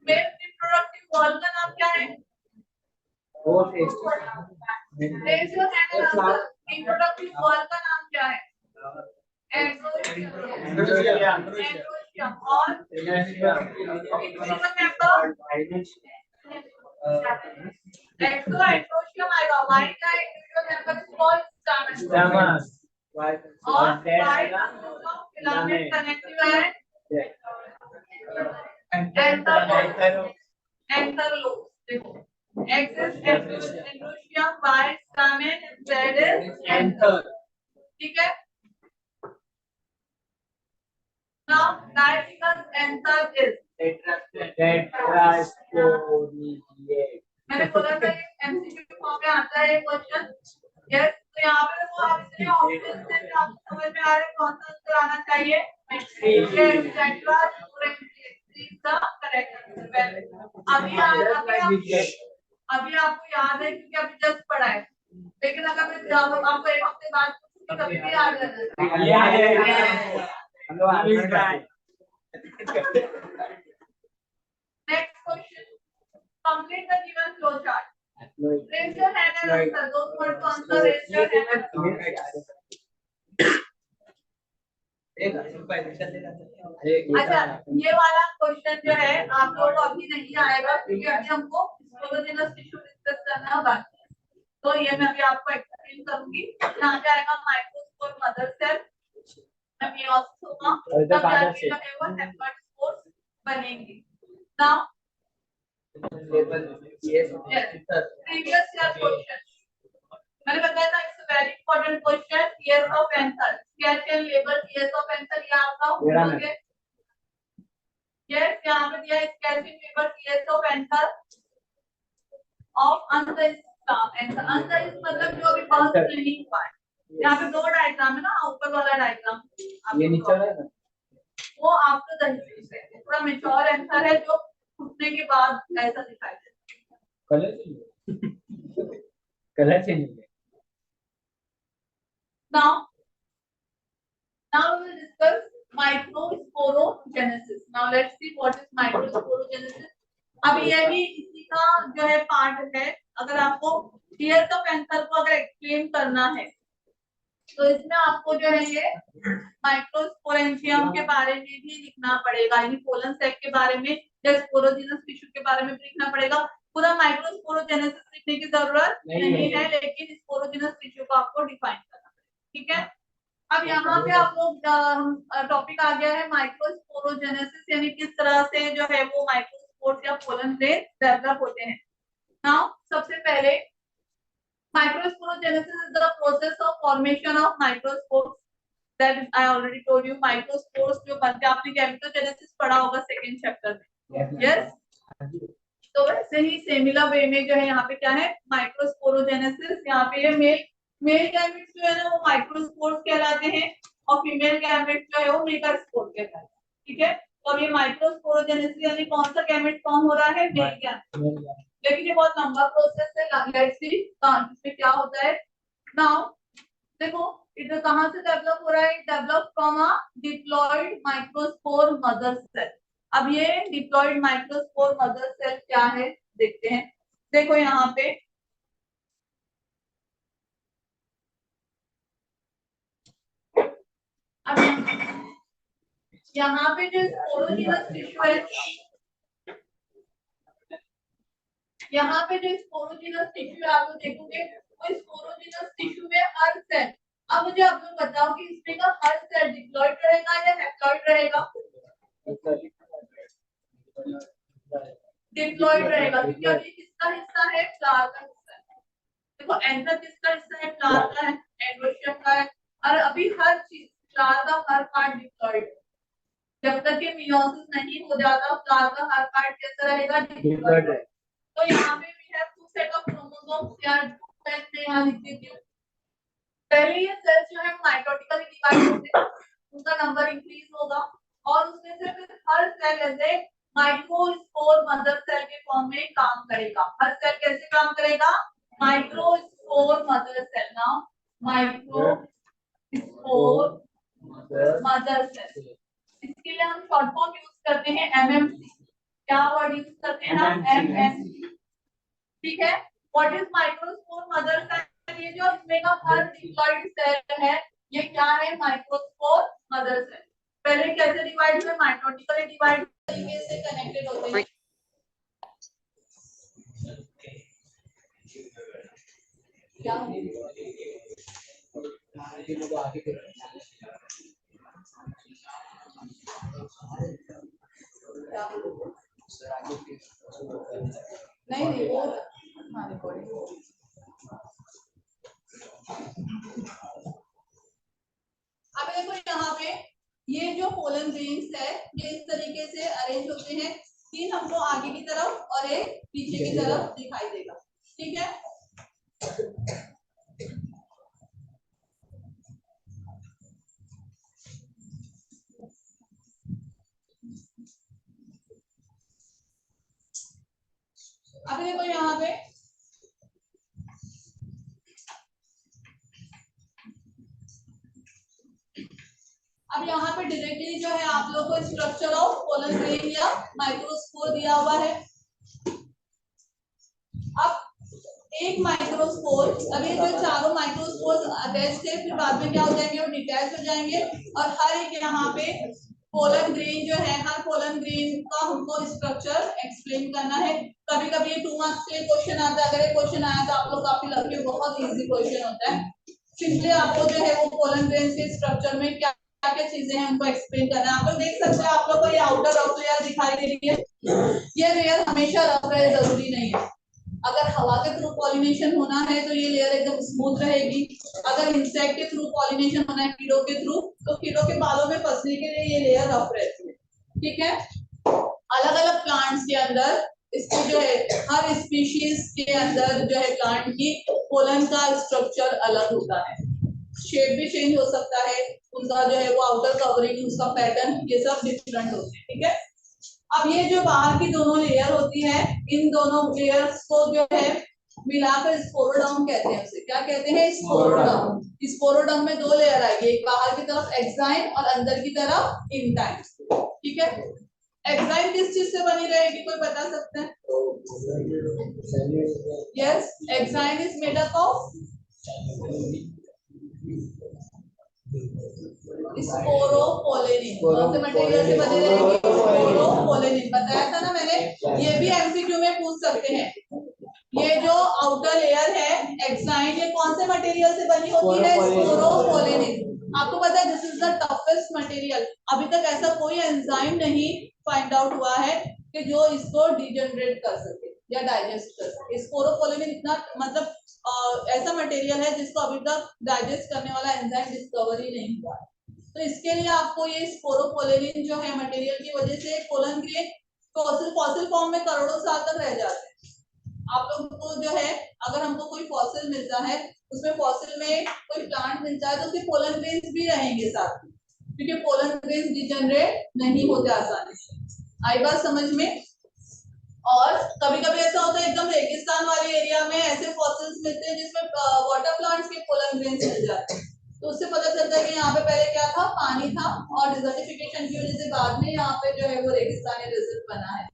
Male reproductive whorl का नाम क्या है? Raise your hand answer. Reproductive whorl का नाम क्या है? एंड्रोशियम। और एक्सोएंड्रोशियम आएगा। वाई का individual member is called stamen. और वाई का फिलामेंट कनेक्टिव है एंथरलोब। देखो, X is androecium, Y stamen, Z is anther. ठीक है। Now, diaphragm anther is tetrasporidiate। मैंने बोला था एमसीक्यू फॉर्म में आता है क्वेश्चन। यस, तो यहाँ पे वो आप इतने ऑप्शंस से आपको समझ में आ रहा है कौन सा आंसर आना चाहिए? अभी आपको याद है क्योंकि अभी जस्ट पढ़ा है, लेकिन अगर मैं आपको एक हफ्ते बाद पूछूंगी तभी भी याद रहना। Next question. Complete the given flow chart. Raise your hand and answer. Those who want to answer, raise your hand and answer. अच्छा, ये वाला क्वेश्चन जो है आप लोगों को अभी नहीं आएगा क्योंकि अभी हमको स्पोरोजिनस टिश्यू डिस्कस करना बाकी है। तो ये मैं अभी आपको एक्सप्लेन करूंगी। यहाँ पे आएगा माइक्रोस्पोर मदर सेल, meiosis होगा और इधर तब कहाँ जाके से? जो है वो haploid spores बनेंगे। Now level yes previous year question मैंने बताया था it's very important question years of answer skeletal label years of answer ये आपका होमवर्क है। यस यहाँ पे दिया है skeletal label years of answer of अंतरिक्ष मतलब जो अभी बर्थ नहीं हुआ है। यहाँ पे दो डायग्राम है ना, ऊपर वाला डायग्राम ये नीचे वाला है वो आफ्टर द हिस्ट्री है, पूरा मैच्योर आंसर है जो फूटने के बाद ऐसा दिखाई देता है। कलर चेंज हो गया। Now we will discuss microsporogenesis. Now let's see what is microsporogenesis. अब ये भी इसी का जो है पार्ट है। अगर आपको years of answer को अगर एक्सप्लेन करना है तो इसमें आपको जो है ये माइक्रोस्पोरेंशियम के बारे में भी लिखना पड़ेगा, यानी कोलन सेक के बारे में या स्पोरोजिनस टिश्यू के बारे में भी लिखना पड़ेगा। पूरा माइक्रोस्पोरोजेनेसिस लिखने की जरूरत नहीं है, लेकिन स्पोरोजिनस टिश्यू को आपको डिफाइन करना है। ठीक है, अब यहाँ पे आप लोग टॉपिक आ गया है माइक्रोस्पोरोजेनेसिस, यानी किस तरह से जो है वो माइक्रोस्पोर्स या पोलन ग्रेन डेवलप होते हैं। नाउ सबसे पहले microsporogenesis is the process of formation of microspores that I already told you। microspores जो बनते हैं, आपने gametogenesis पढ़ा होगा सेकंड चैप्टर में। यस तो वैसे ही सिमिलर वे में जो है यहाँ पे क्या है माइक्रोस्पोरोजेनेसिस। यहाँ पे ये मेल गैमेट्स जो है ना वो माइक्रोस्पोर्स कहलाते हैं और फीमेल गैमेट्स जो है वो मेगास्पोर कहलाते हैं। ठीक है, तो अब ये माइक्रोस्पोरोजेनेसिस यानी कौन सा गैमेट फॉर्म हो रहा है, मेल गैमेट। लेकिन ये बहुत लंबा प्रोसेस है, लेट्स सी इसमें क्या होता है। नाउ देखो इधर कहां से डेवलप हो रहा है, develop from a diploid microspore mother cell. अब ये डिप्लॉयड माइक्रोस्पोर मदर सेल क्या है देखते हैं। देखो यहाँ पे अब यहाँ पे जो स्पोरोजिनस टिश्यू है, यहाँ पे जो स्पोरोजिनस टिश्यू आप लोग देखोगे तो स्पोरोजिनस टिश्यू में हर सेल, अब मुझे आप लोग बताओ कि इसमें का हर सेल डिप्लॉयड रहेगा या हैप्लॉयड रहेगा, डिप्लॉयड रहेगा क्योंकि अब ये किसका हिस्सा है, फ्लावर का हिस्सा है। देखो एंथर किसका हिस्सा है, फ्लावर का है, एंड्रोशियम का है, और अभी हर चीज फ्लावर का हर पार्ट डिप्लॉयड है। जब तक ये मियोसिस नहीं हो जाता फ्लावर का हर पार्ट कैसा रहेगा, डिप्लॉयड। तो यहाँ पे we have two set of chromosomes, यार टू सेट में यहाँ लिख देती हूँ। पहले ये सेल्स जो है माइटोटिकली डिवाइड होते हैं, उनका नंबर इंक्रीज होगा और उसमें से फिर हर सेल ऐसे माइक्रोस्पोर मदर सेल के फॉर्म में काम करेगा। हर सेल कैसे काम करेगा, microspore mother cell. Now microspore mother cell, इसके लिए हम शॉर्ट फॉर्म यूज करते हैं एमएमसी। क्या वर्ड यूज करते हैं हम, एमएमसी। ठीक है, what is microspore mother cell, ये जो इसमें का हर डिप्लॉयड सेल है ये क्या है, माइक्रोस्पोर मदर सेल। पहले कैसे डिवाइड हुए, माइटोटिकली डिवाइड तरीके से कनेक्टेड होते हैं। क्या नहीं वो अब देखो यहाँ पे ये जो पोलन ग्रेन्स है ये इस तरीके से अरेंज होते हैं, तीन हमको आगे की तरफ और एक पीछे की तरफ दिखाई देगा। ठीक है, अब देखो यहाँ पे अब यहाँ पे डायरेक्टली जो है आप लोगों को स्ट्रक्चर ऑफ पोलन ग्रेन या माइक्रोस्पोर दिया हुआ है। अब एक माइक्रोस्पोर, अब ये जो चारों माइक्रोस्पोर अटैच थे फिर बाद में क्या हो जाएंगे, वो डिटैच हो जाएंगे और हर एक यहाँ पे पोलन ग्रेन जो है, हर पोलन ग्रेन का हमको स्ट्रक्चर एक्सप्लेन करना है। कभी कभी ये 2 मार्क्स के क्वेश्चन आता है, अगर ये क्वेश्चन आया तो आप लोग काफी लकी, बहुत इजी क्वेश्चन होता है। सिंपली आपको जो है वो पोलन ग्रेन के स्ट्रक्चर में क्या क्या क्या चीजें हैं उनको एक्सप्लेन करना है। आप लोग देख सकते हैं, आप लोग को ये आउटर रफ लेयर दिखाई दे रही है। ये लेयर हमेशा रफ रहे जरूरी नहीं है। अगर हवा के थ्रू पॉलिनेशन होना है तो ये लेयर एकदम स्मूथ रहेगी। अगर इंसेक्ट के थ्रू पॉलिनेशन होना है, कीड़ों के थ्रू, तो कीड़ों के बालों में फंसने के लिए ये लेयर रफ रहती है। ठीक है, अलग अलग प्लांट्स के अंदर इसको जो है हर स्पीशीज के अंदर जो है प्लांट की पोलन का स्ट्रक्चर अलग होता है, शेप भी चेंज हो सकता है, उनका जो है वो आउटर कवरिंग, उसका पैटर्न, ये सब डिफरेंट होते हैं। ठीक है, अब ये जो बाहर की दोनों लेयर होती है, इन दोनों लेयर्स को जो है मिलाकर स्पोरोडर्म कहते हैं। उसे क्या कहते हैं? स्पोरोडर्म। स्पोरोडर्म में दो लेयर आएगी, एक बाहर की तरफ एक्साइन और अंदर की तरफ इंटाइन। ठीक है, एक्साइन किस चीज से बनी रहेगी, कोई बता सकते हैं? Yes, exine is made up of sporopollenin. कौन से मटेरियल से बने रहेंगे? स्पोरोपोलेनिन। बताया था ना मैंने, ये भी एमसीक्यू में पूछ सकते हैं। ये जो आउटर लेयर है एक्साइन, ये कौन से मटेरियल से बनी होती है? स्पोरोपोलेनिन। आपको पता है this is the toughest material. अभी तक ऐसा कोई एंजाइम नहीं फाइंड आउट हुआ है कि जो इसको डिजेनरेट कर सके या डाइजेस्ट कर सके। स्पोरोपोलेनिन इतना मतलब ऐसा मटेरियल है जिसको अभी तक डाइजेस्ट करने वाला एंजाइम डिस्कवर ही नहीं हुआ है। तो इसके लिए आपको ये स्पोरोपोलेनिन जो है मटेरियल की वजह से पोलन ग्रेन फॉसिल फॉर्म में करोड़ों साल तक रह जाते हैं। आप लोगों को जो है अगर हमको कोई फॉसिल मिलता है, उसमें फॉसिल में कोई प्लांट मिलता है तो उसके पोलन ग्रेन्स भी रहेंगे साथ में, क्योंकि पोलन ग्रेन्स डिजेनरेट नहीं होते आसानी से। आई बात समझ में? और कभी कभी ऐसा होता है एकदम रेगिस्तान वाले एरिया में ऐसे फॉसिल्स मिलते हैं जिसमें वाटर प्लांट्स के पोलन ग्रेन्स मिल जाते हैं, तो उससे पता चलता है कि यहाँ पे पहले क्या था? पानी था, और डिजर्टिफिकेशन की वजह से बाद में यहाँ पे जो है वो रेगिस्तानी डेजर्ट बना है।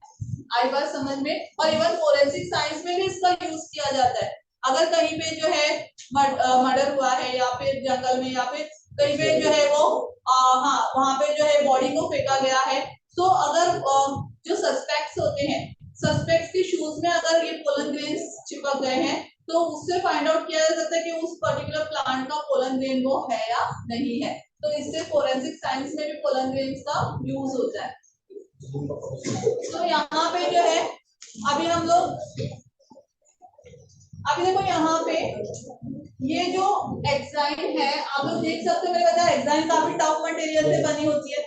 आई बात समझ में? और इवन फोरेंसिक साइंस में भी इसका यूज किया जाता है। अगर कहीं पे जो है मर्डर हुआ है या फिर जंगल में या फिर कहीं पे जो है वो हाँ वहां पे जो है बॉडी को फेंका गया है, तो अगर जो सस्पेक्ट्स होते हैं, सस्पेक्ट्स के शूज में अगर ये पोलन ग्रेन्स चिपक गए हैं तो उससे फाइंड आउट किया जा सकता है कि उस पर्टिकुलर प्लांट का पोलन ग्रेन वो है या नहीं है। तो इससे फोरेंसिक साइंस में भी पोलन ग्रेन्स का यूज होता है। तो यहाँ पे जो है अभी हम लोग अभी देखो यहाँ पे ये जो एक्साइन है, आप लोग देख सकते हो, मैंने बताया एक्साइन काफी टफ मटेरियल से बनी होती है।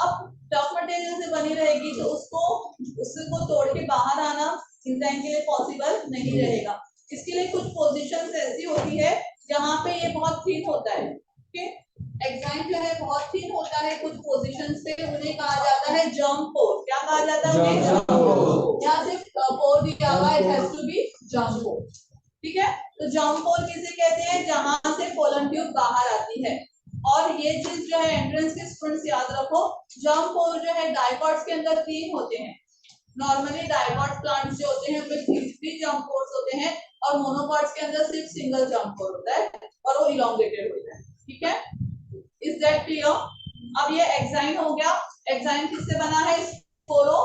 अब टफ मटेरियल से बनी रहेगी तो उसको तोड़ के बाहर आना इंसान के लिए पॉसिबल नहीं रहेगा। इसके लिए कुछ पोजीशंस ऐसी होती है जहाँ पे ये बहुत थिन होता है। ओके, एक्साइन जो है बहुत थिन होता है कुछ पोजीशन से, उन्हें कहा जाता है जर्म पोर। क्या कहा जाता है उन्हें? Germ pore. यहाँ से पोर दिया हुआ है, it has to be germ pore. ठीक है, तो जर्म पोर किसे कहते हैं? जहां से पोलन ट्यूब बाहर आती है। और ये चीज जो है एंट्रेंस के स्टूडेंट्स याद रखो, जर्म पोर जो है डाइकॉट्स के अंदर 3 होते हैं। नॉर्मली डाइकॉट प्लांट्स जो होते हैं उनमें 3 जर्म पोर्स होते हैं, और मोनोकॉट्स के अंदर सिर्फ सिंगल जर्म पोर होता है और वो इलोंगेटेड होता है। ठीक है, इज दैट क्लियर? अब ये एक्साइन हो गया। एक्साइन किससे बना है? स्पोरो।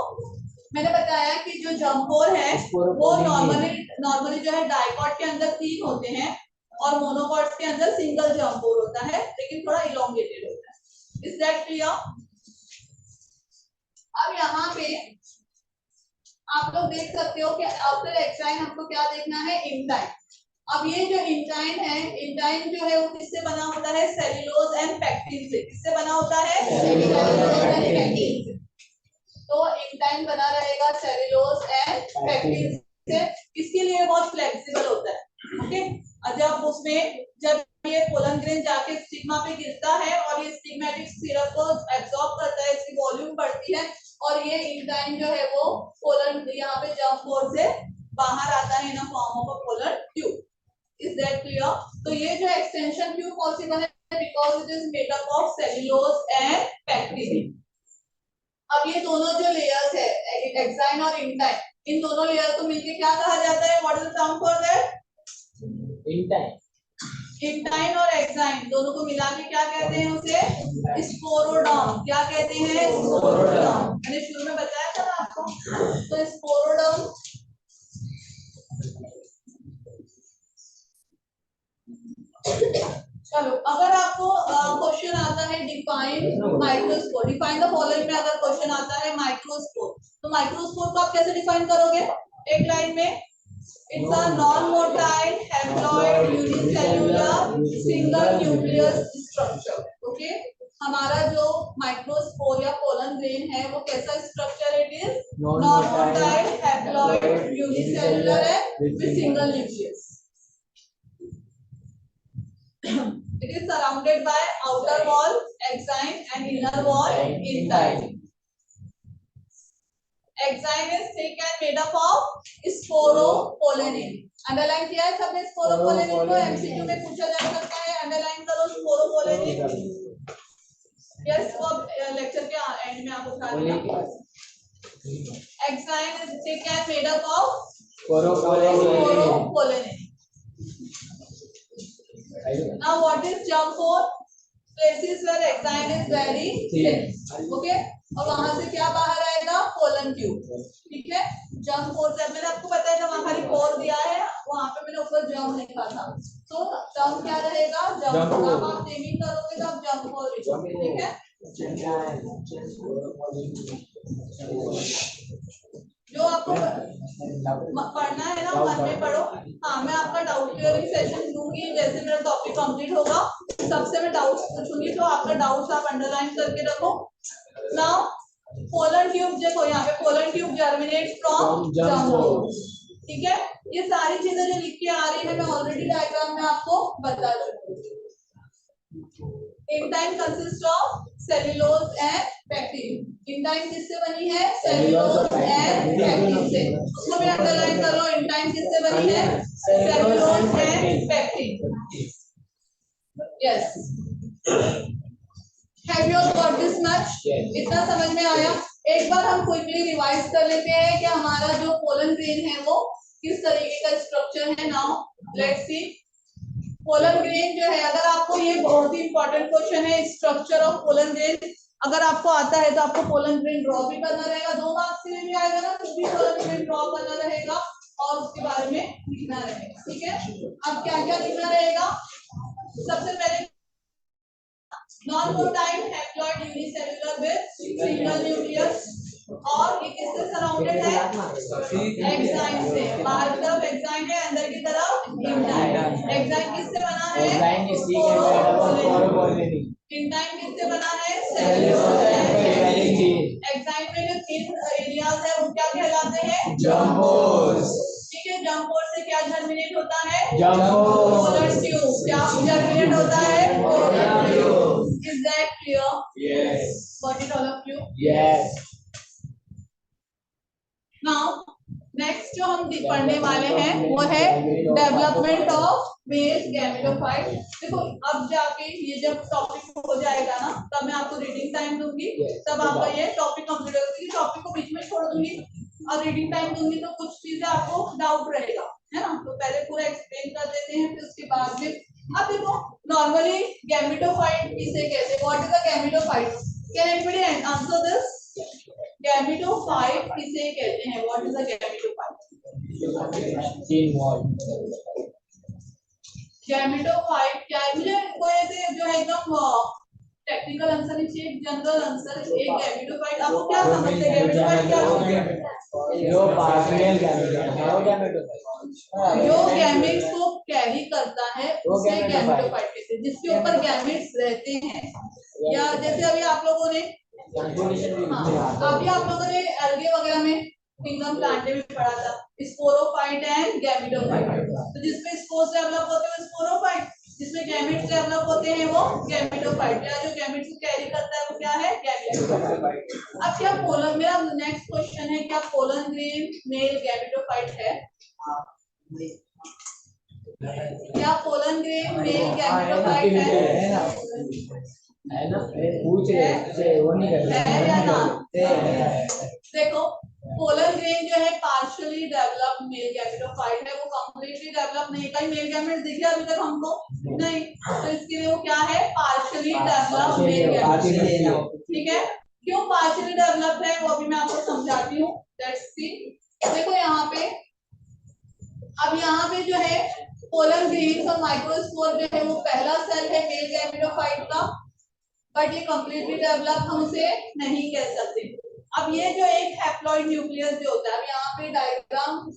मैंने बताया कि जो जर्म पोर है वो नॉर्मली जो है डाइकॉट के अंदर 3 होते हैं और मोनोकॉट्स के अंदर सिंगल जर्म पोर होता है, लेकिन थोड़ा इलोंगेटेड होता है। Is that clear? अब यहाँ पे आप लोग देख सकते हो कि आफ्टर एक्साइन हमको क्या देखना है? इंटाइन। अब ये जो इंटाइन है, इंटाइन जो है वो किससे बना होता है? सेल्यूलोज एंड पेक्टिन से। किससे बना होता है? सेल्यूलोज एंड पेक्टिन से। तो इंटाइन बना रहेगा सेल्यूलोज एंड पेक्टिन से। इसके लिए बहुत फ्लेक्सिबल होता है। ओके, जब ये पोलन ग्रेन जाके स्टिग्मा पे गिरता है और ये स्टिग्मेटिक सिरप को एब्सॉर्ब करता है, इसकी वॉल्यूम बढ़ती है और ये इंटाइन जो है वो पोलन यहाँ पे जर्म पोर से बाहर आता है in form of a pollen tube. Is that clear? तो ये जो एक्सटेंशन ट्यूब पॉसिबल है because it is made up of cellulose and pectin. अब ये दोनों जो लेयर्स है एक्साइन और इंटाइन, इन दोनों लेयर को मिलके क्या कहा जाता है? What is the term for that? Intine. Intine और एक्साइन दोनों को मिला के क्या कहते हैं? उसे स्पोरोडर्म। क्या कहते हैं? स्पोरोडर्म। मैंने शुरू में बताया था ना आपको। तो स्पोरोडर्म चलो अगर आपको क्वेश्चन आता है define microspore, define the following में अगर क्वेश्चन आता है माइक्रोस्पोर, तो माइक्रोस्पोर को आप कैसे डिफाइन करोगे? एक लाइन में it's a non motile haploid unicellular single nucleus structure. Okay, हमारा जो माइक्रोस्पोर या पोलन ग्रेन है वो कैसा structure? It is non motile haploid unicellular है with single nucleus. It is surrounded by outer wall exine and inner wall inside. Exine is thick and made up of sporopollenin. Underline किया है सबने sporopollenin को? MCQ में पूछा जा सकता है, अंडरलाइन करो sporopollenin। यस, वो लेक्चर के एंड में आप उठा लेना। Exine is thick and made up of sporopollenin. Now what is germ pore? Places where exine is very thin. Okay, और वहां से क्या बाहर आएगा? Pollen tube. ठीक है, germ pore से मैंने आपको बताया था, वहां खाली पोर दिया है, वहां पे मैंने ऊपर germ लिखा था। तो germ क्या रहेगा? germ pore। आप नेमिंग करोगे तो आप germ pore लिखोगे। ठीक है, जो आपको पढ़ना है ना मन में पढ़ो। हाँ, मैं आपका डाउट क्लियरिंग सेशन दूंगी जैसे मेरा टॉपिक कंप्लीट होगा, सबसे मैं डाउट्स पूछूंगी, तो आपका डाउट्स आप अंडरलाइन करके रखो। नाउ पोलन ट्यूब, देखो यहाँ पे pollen tube germinate from germ pore। ठीक है, ये सारी चीजें जो लिख के आ रही है मैं ऑलरेडी डायग्राम में आपको बता चुकी हूँ। Intime consist of cellulose and pectin. Intime किससे बनी है? सेल्यूलोज एंड पैक्टिन से। उसको भी अंडरलाइन कर लो, इंटाइम किससे बनी है? Cellulose and pectin. Yes, have you got this much? इतना समझ में आया? एक बार हम क्विकली रिवाइज कर लेते हैं कि हमारा जो पोलन ग्रेन है वो किस तरीके का स्ट्रक्चर है। Now let's C pollen grain जो है, अगर आपको ये बहुत ही इंपॉर्टेंट क्वेश्चन है, स्ट्रक्चर ऑफ पोलन ग्रेन अगर आपको आता है तो आपको पोलन ग्रेन ड्रॉ भी करना रहेगा, 2 मार्क्स के लिए भी आएगा ना, तो भी पोलन ग्रेन ड्रॉ करना रहेगा और उसके बारे में लिखना रहेगा। ठीक है, अब क्या क्या लिखना रहेगा? सबसे पहले non motile haploid unicellular with single nucleus, और ये किससे सराउंडेड है? एक्साइन से। बाहर की तरफ एक्साइन है, अंदर की तरफ इंटाइन। एक्साइन किससे बना है? इंटाइन किससे बना है? Cellulose and pectin. एक्साइन में जो 3 एरियाज है वो क्या कहलाते हैं? germ pores। ठीक है, germ pore से क्या जर्मिनेट होता है? germ pore। पोलन ट्यूब क्या जर्मिनेट होता है? Pollen tube. Is that clear? Yes. Got it all of you? Yes. Now next जो हम पढ़ने वाले हैं वो है डेवलपमेंट ऑफ मेल गैमेटोफाइट। देखो अब जाके ये जब टॉपिक हो जाएगा ना तब मैं आपको रीडिंग टाइम दूंगी, तब आपका ये टॉपिक कंप्लीट हो जाएगा। टॉपिक को बीच में छोड़ दूंगी और रीडिंग टाइम दूंगी तो कुछ चीजें आपको डाउट रहेगा, है ना, तो पहले पूरा एक्सप्लेन कर देते हैं, फिर उसके बाद में अब देखो नॉर्मली गैमेटोफाइट किसे कहते हैं? What is the gametophyte? Can anybody answer this? Gametophyte किसे कहते हैं? What is the gametophyte? Gametophyte क्या है? मुझे कोई ऐसे जो है एकदम टेक्निकल आंसर नहीं चाहिए, जनरल आंसर। एक गैमेटोफाइट आपको क्या समझते हैं? गैमेटोफाइट क्या होता है? जो पार्शियल जो गैमेट्स को कैरी करता है उसे गैमेटोफाइट कहते हैं, जिसके ऊपर गैमेट्स रहते हैं। या जैसे अभी आप लोगों ने अभी आप लोगों ने एल्गे वगैरह में किंगडम प्लांट में पढ़ा था स्पोरोफाइट एंड गैमेटोफाइट। तो जिसमें स्पोर्स डेवलप होते हैं स्पोरोफाइट, जिसमें गैमेट्स डेवलप होते हैं वो गैमेटोफाइट। या जो गैमेट्स को कैरी करता है वो क्या है? गैमेटोफाइट। अब क्या पोलन, मेरा नेक्स्ट क्वेश्चन है, क्या पोलन ग्रेन मेल गैमेटोफाइट है? क्या पोलन ग्रेन मेल गैमेटोफाइट है ना? पूछ रहे वो नहीं कर रहे। देखो पोलन ग्रेन जो है पार्शियली डेवलप्ड मेल गैमेटोफाइट है, वो कंप्लीटली डेवलप नहीं। कहीं मेल गैमेट दिखे अभी तक हमको? नहीं, तो इसके लिए वो क्या है? Partially developed male gamete. ठीक है, क्यों पार्शियली डेवलप्ड है वो भी मैं आपको समझाती हूँ। लेट्स सी, देखो यहाँ पे अब यहाँ पे जो है पोलन ग्रीन्स और माइक्रोस्पोर जो है वो पहला सेल है मेल गैमेटोफाइट का, बट ये कंप्लीटली डेवलप हम उसे नहीं कह सकते। अब ये जो एक हैप्लॉइड न्यूक्लियस जो होता है, अब यहाँ पे डायग्राम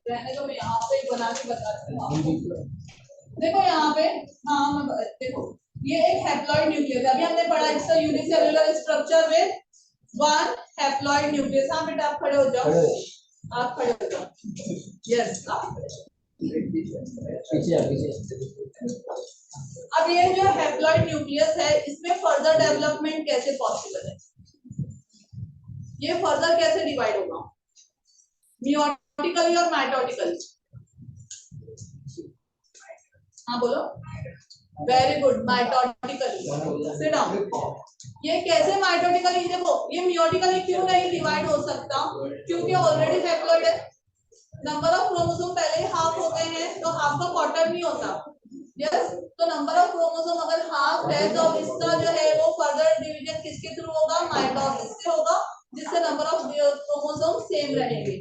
रहने दो, मैं यहाँ पे बना के बताती हूँ आपको। देखो यहाँ पे, हाँ देखो ये एक हैप्लॉइड न्यूक्लियस, अभी हमने पढ़ा इसका unicellular structure with one haploid nucleus. हाँ बेटा आप खड़े हो जाओ, आप खड़े हो जाओ, यस आप अब ये जो हैप्लॉइड न्यूक्लियस है इसमें फर्दर डेवलपमेंट कैसे पॉसिबल है, ये फर्दर कैसे डिवाइड होगा, मियोटिकली और माइटोटिकली? हाँ बोलो, very good, mitotically. Sit down. ये कैसे माइटोटिकली? देखो ये मियोटिकली क्यों नहीं डिवाइड हो सकता, क्योंकि ऑलरेडी हैप्लॉइड है, नंबर ऑफ क्रोमोसोम पहले ही हाफ होते हैं, तो हाफ का क्वार्टर नहीं होता। यस, तो नंबर ऑफ क्रोमोसोम अगर हाफ है तो इसका जो है वो फर्दर डिवीजन किसके थ्रू होगा, माइटोसिस से होगा, जिससे नंबर ऑफ क्रोमोसोम सेम रहेंगे,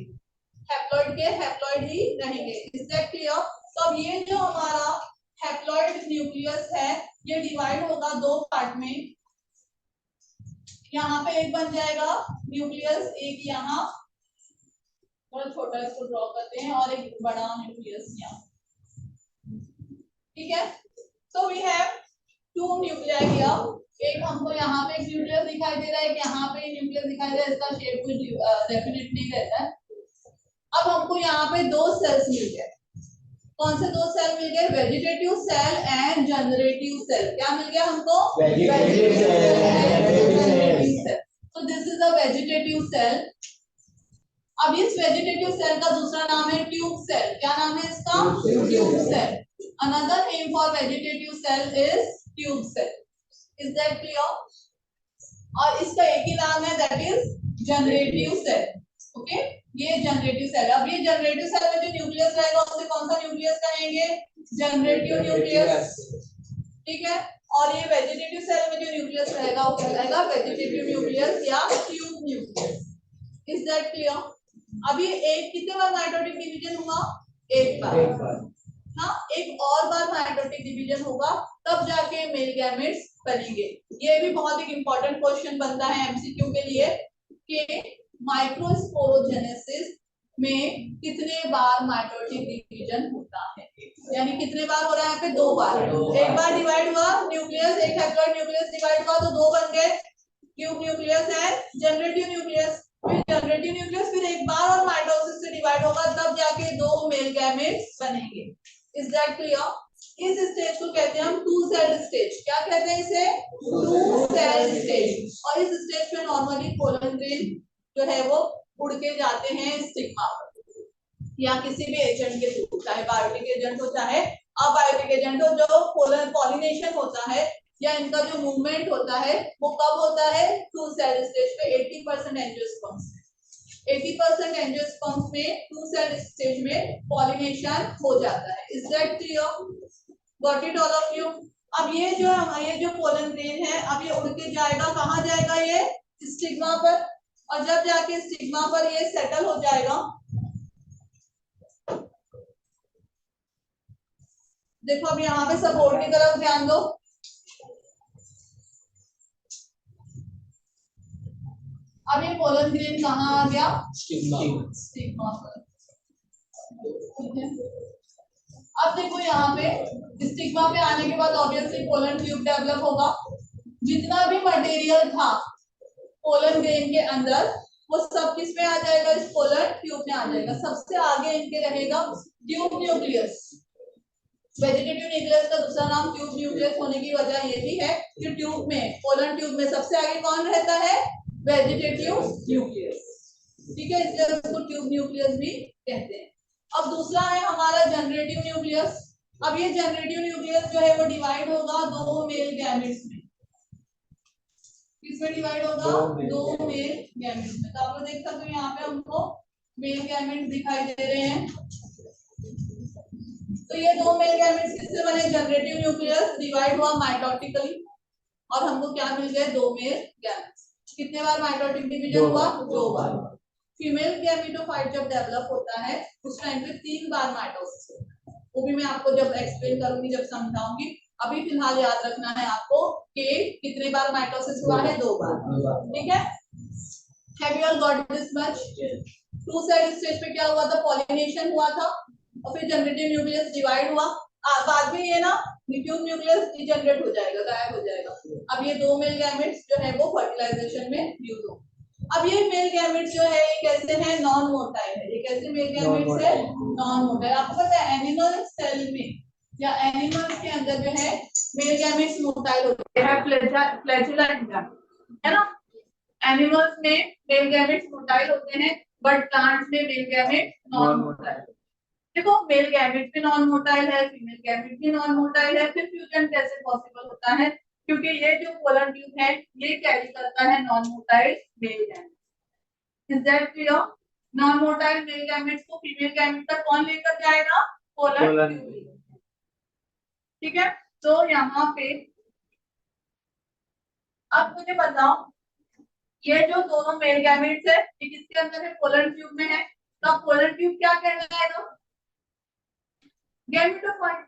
हैप्लॉइड के हैप्लॉइड ही रहेंगे। Is that clear? तो अब ये जो हमारा हैप्लॉइड न्यूक्लियस है ये डिवाइड होगा दो पार्ट में, यहाँ पे एक बन जाएगा न्यूक्लियस, एक यहाँ, थोड़ा छोटा इसको ड्रॉ करते हैं, और एक बड़ा न्यूक्लियस यहाँ, ठीक है। So we have two nuclei here, एक हमको यहाँ पे न्यूक्लियस दिखाई दे रहा है, यहाँ पे न्यूक्लियस दिखाई दे रहा है, इसका शेप कुछ डेफिनेट नहीं रहता है। अब हमको यहाँ पे दो सेल्स मिल गए, कौन से दो सेल मिल गए, vegetative cell and generative cell. क्या मिल गया हमको, वेजिटेटिव सेल। तो this is a vegetative cell. अब इस वेजिटेटिव सेल का दूसरा नाम है ट्यूब सेल। क्या नाम है इसका, tube cell. Another name for vegetative cell is tube cell. Is that clear? और इसका एक ही नाम है, that is generative cell. Okay, ये जनरेटिव सेल। अब ये जनरेटिव सेल में जो न्यूक्लियस रहेगा उसे कौन सा न्यूक्लियस कहेंगे, जनरेटिव न्यूक्लियस, ठीक है। और ये वेजिटेटिव सेल में जो न्यूक्लियस रहेगा वो कहलाएगा वेजिटेटिव न्यूक्लियस या tube nucleus. Is that clear? अभी एक कितने बार माइटोटिक डिवीजन हुआ, एक बार। हाँ, एक और बार माइटोटिक डिवीजन होगा तब जाके मेल गैमेट्स बनेंगे। ये भी बहुत एक इंपॉर्टेंट क्वेश्चन बनता है एमसीक्यू के लिए कि माइक्रोस्पोरोजेनेसिस में कितने बार माइटोटिक डिवीजन होता है, यानी कितने बार हो रहा है, यहाँ पे दो बार। एक बार डिवाइड हुआ न्यूक्लियस, एक हैप्लॉइड न्यूक्लियस डिवाइड हुआ तो दो बन गए, tube nucleus and generative nucleus. फिर जनरेटिव न्यूक्लियस फिर एक बार और माइटोसिस से डिवाइड होगा तब जाके दो मेल गैमेट्स बनेंगे। Is that clear? इस स्टेज को कहते हैं हम टू सेल स्टेज। क्या कहते हैं इसे, टू सेल स्टेज। और इस स्टेज पे नॉर्मली पोलन ग्रेन जो है वो उड़ के जाते हैं स्टिग्मा पर या किसी भी एजेंट के थ्रू, चाहे बायोटिक एजेंट हो चाहे अबायोटिक एजेंट हो। जो पोलन पॉलिनेशन होता है या इनका जो मूवमेंट होता है वो कब होता है, टू सेल स्टेज पे 80% एंजियोस्पर्म्स 80% एंजियोस्पर्म्स में टू सेल स्टेज में पॉलिनेशन हो जाता है। Is that clear? Got it all of you? अब ये जो पोलन ग्रेन है अब ये उड़ के जाएगा, कहाँ जाएगा, ये स्टिग्मा पर। और जब जाके स्टिग्मा पर ये सेटल हो जाएगा, देखो अब यहाँ पे सपोर्ट की तरफ ध्यान दो। अब ये पोलन ग्रेन कहाँ आ गया, स्टिग्मा पर, ठीक है। अब देखो यहाँ पे स्टिग्मा पे आने के बाद ऑब्वियसली पोलन ट्यूब डेवलप होगा। जितना भी मटेरियल था पोलन ग्रेन के अंदर वो सब किस में आ जाएगा, इस पोलन ट्यूब में आ जाएगा। सबसे आगे इनके रहेगा ट्यूब न्यूक्लियस। वेजिटेटिव न्यूक्लियस का दूसरा नाम ट्यूब न्यूक्लियस होने की वजह ये भी है कि ट्यूब में, पोलन ट्यूब में सबसे आगे कौन रहता है, वेजिटेटिव न्यूक्लियस, ठीक है, इसलिए उसको ट्यूब न्यूक्लियस भी कहते हैं। अब दूसरा है हमारा जनरेटिव न्यूक्लियस। अब ये जनरेटिव न्यूक्लियस जो है वो डिवाइड होगा दो मेल गैमेट्स में। किसमें डिवाइड होगा, दो मेल गैमेट्स में। तो आप लोग देख सकते हो यहाँ पे हमको मेल गैमेट्स दिखाई दे रहे हैं। तो ये दो मेल गैमेट्स किससे बने, जनरेटिव न्यूक्लियस डिवाइड हुआ माइटोटिकली और हमको क्या मिल गए, दो मेल गैमेट्स। कितने बार माइटोटिक डिवीजन हुआ, दो बार। फीमेल गैमेटोफाइट जब डेवलप होता है उस टाइम पे 3 बार माइटोसिस होता है, वो भी मैं आपको जब एक्सप्लेन करूंगी, जब समझाऊंगी। अभी फिलहाल याद रखना है आपको कि कितने बार माइटोसिस हुआ है, 2 बार, ठीक है। Have you all got this much? Two cell stage पे क्या हुआ था, पॉलिनेशन हुआ था और फिर जनरेटिव न्यूक्लियस डिवाइड हुआ। बाद में ये ना ट्यूब न्यूक्लियस डिजेनरेट हो जाएगा, गायब हो जाएगा। अब ये 2 मेल गैमेट्स जो है वो फर्टिलाइजेशन में यूज हो। अब ये मेल गैमेट्स जो है ये कैसे हैं, नॉन मोटाइल है। ये कैसे मेल गैमेट्स है, नॉन मोटाइल। आपको पता है एनिमल सेल में या एनिमल्स के अंदर जो है मेल गैमेट्स मोटाइल होते हैं, फ्लैजेला है ना। एनिमल्स में मेल गैमेट्स मोटाइल होते हैं, बट प्लांट्स में मेल गैमेट्स नॉन मोटाइल। देखो मेल गैमेट भी नॉन मोटाइल है, फीमेल गैमेट भी नॉन मोटाइल है, फिर फ्यूजन कैसे पॉसिबल होता है? क्योंकि ये जो पोलर ट्यूब है ये कैरी करता है non motile male gamete. Is that clear? Non motile male gametes को फीमेल गैमेट तक कौन लेकर जाएगा? Polar tube. ठीक है, तो यहाँ पे अब मुझे बताओ, ये जो दोनों मेल गैमेट्स है ये किसके अंदर है? पोलर ट्यूब में है। तो पोलर ट्यूब क्या कहलाएगा? गैमेटोफाइट।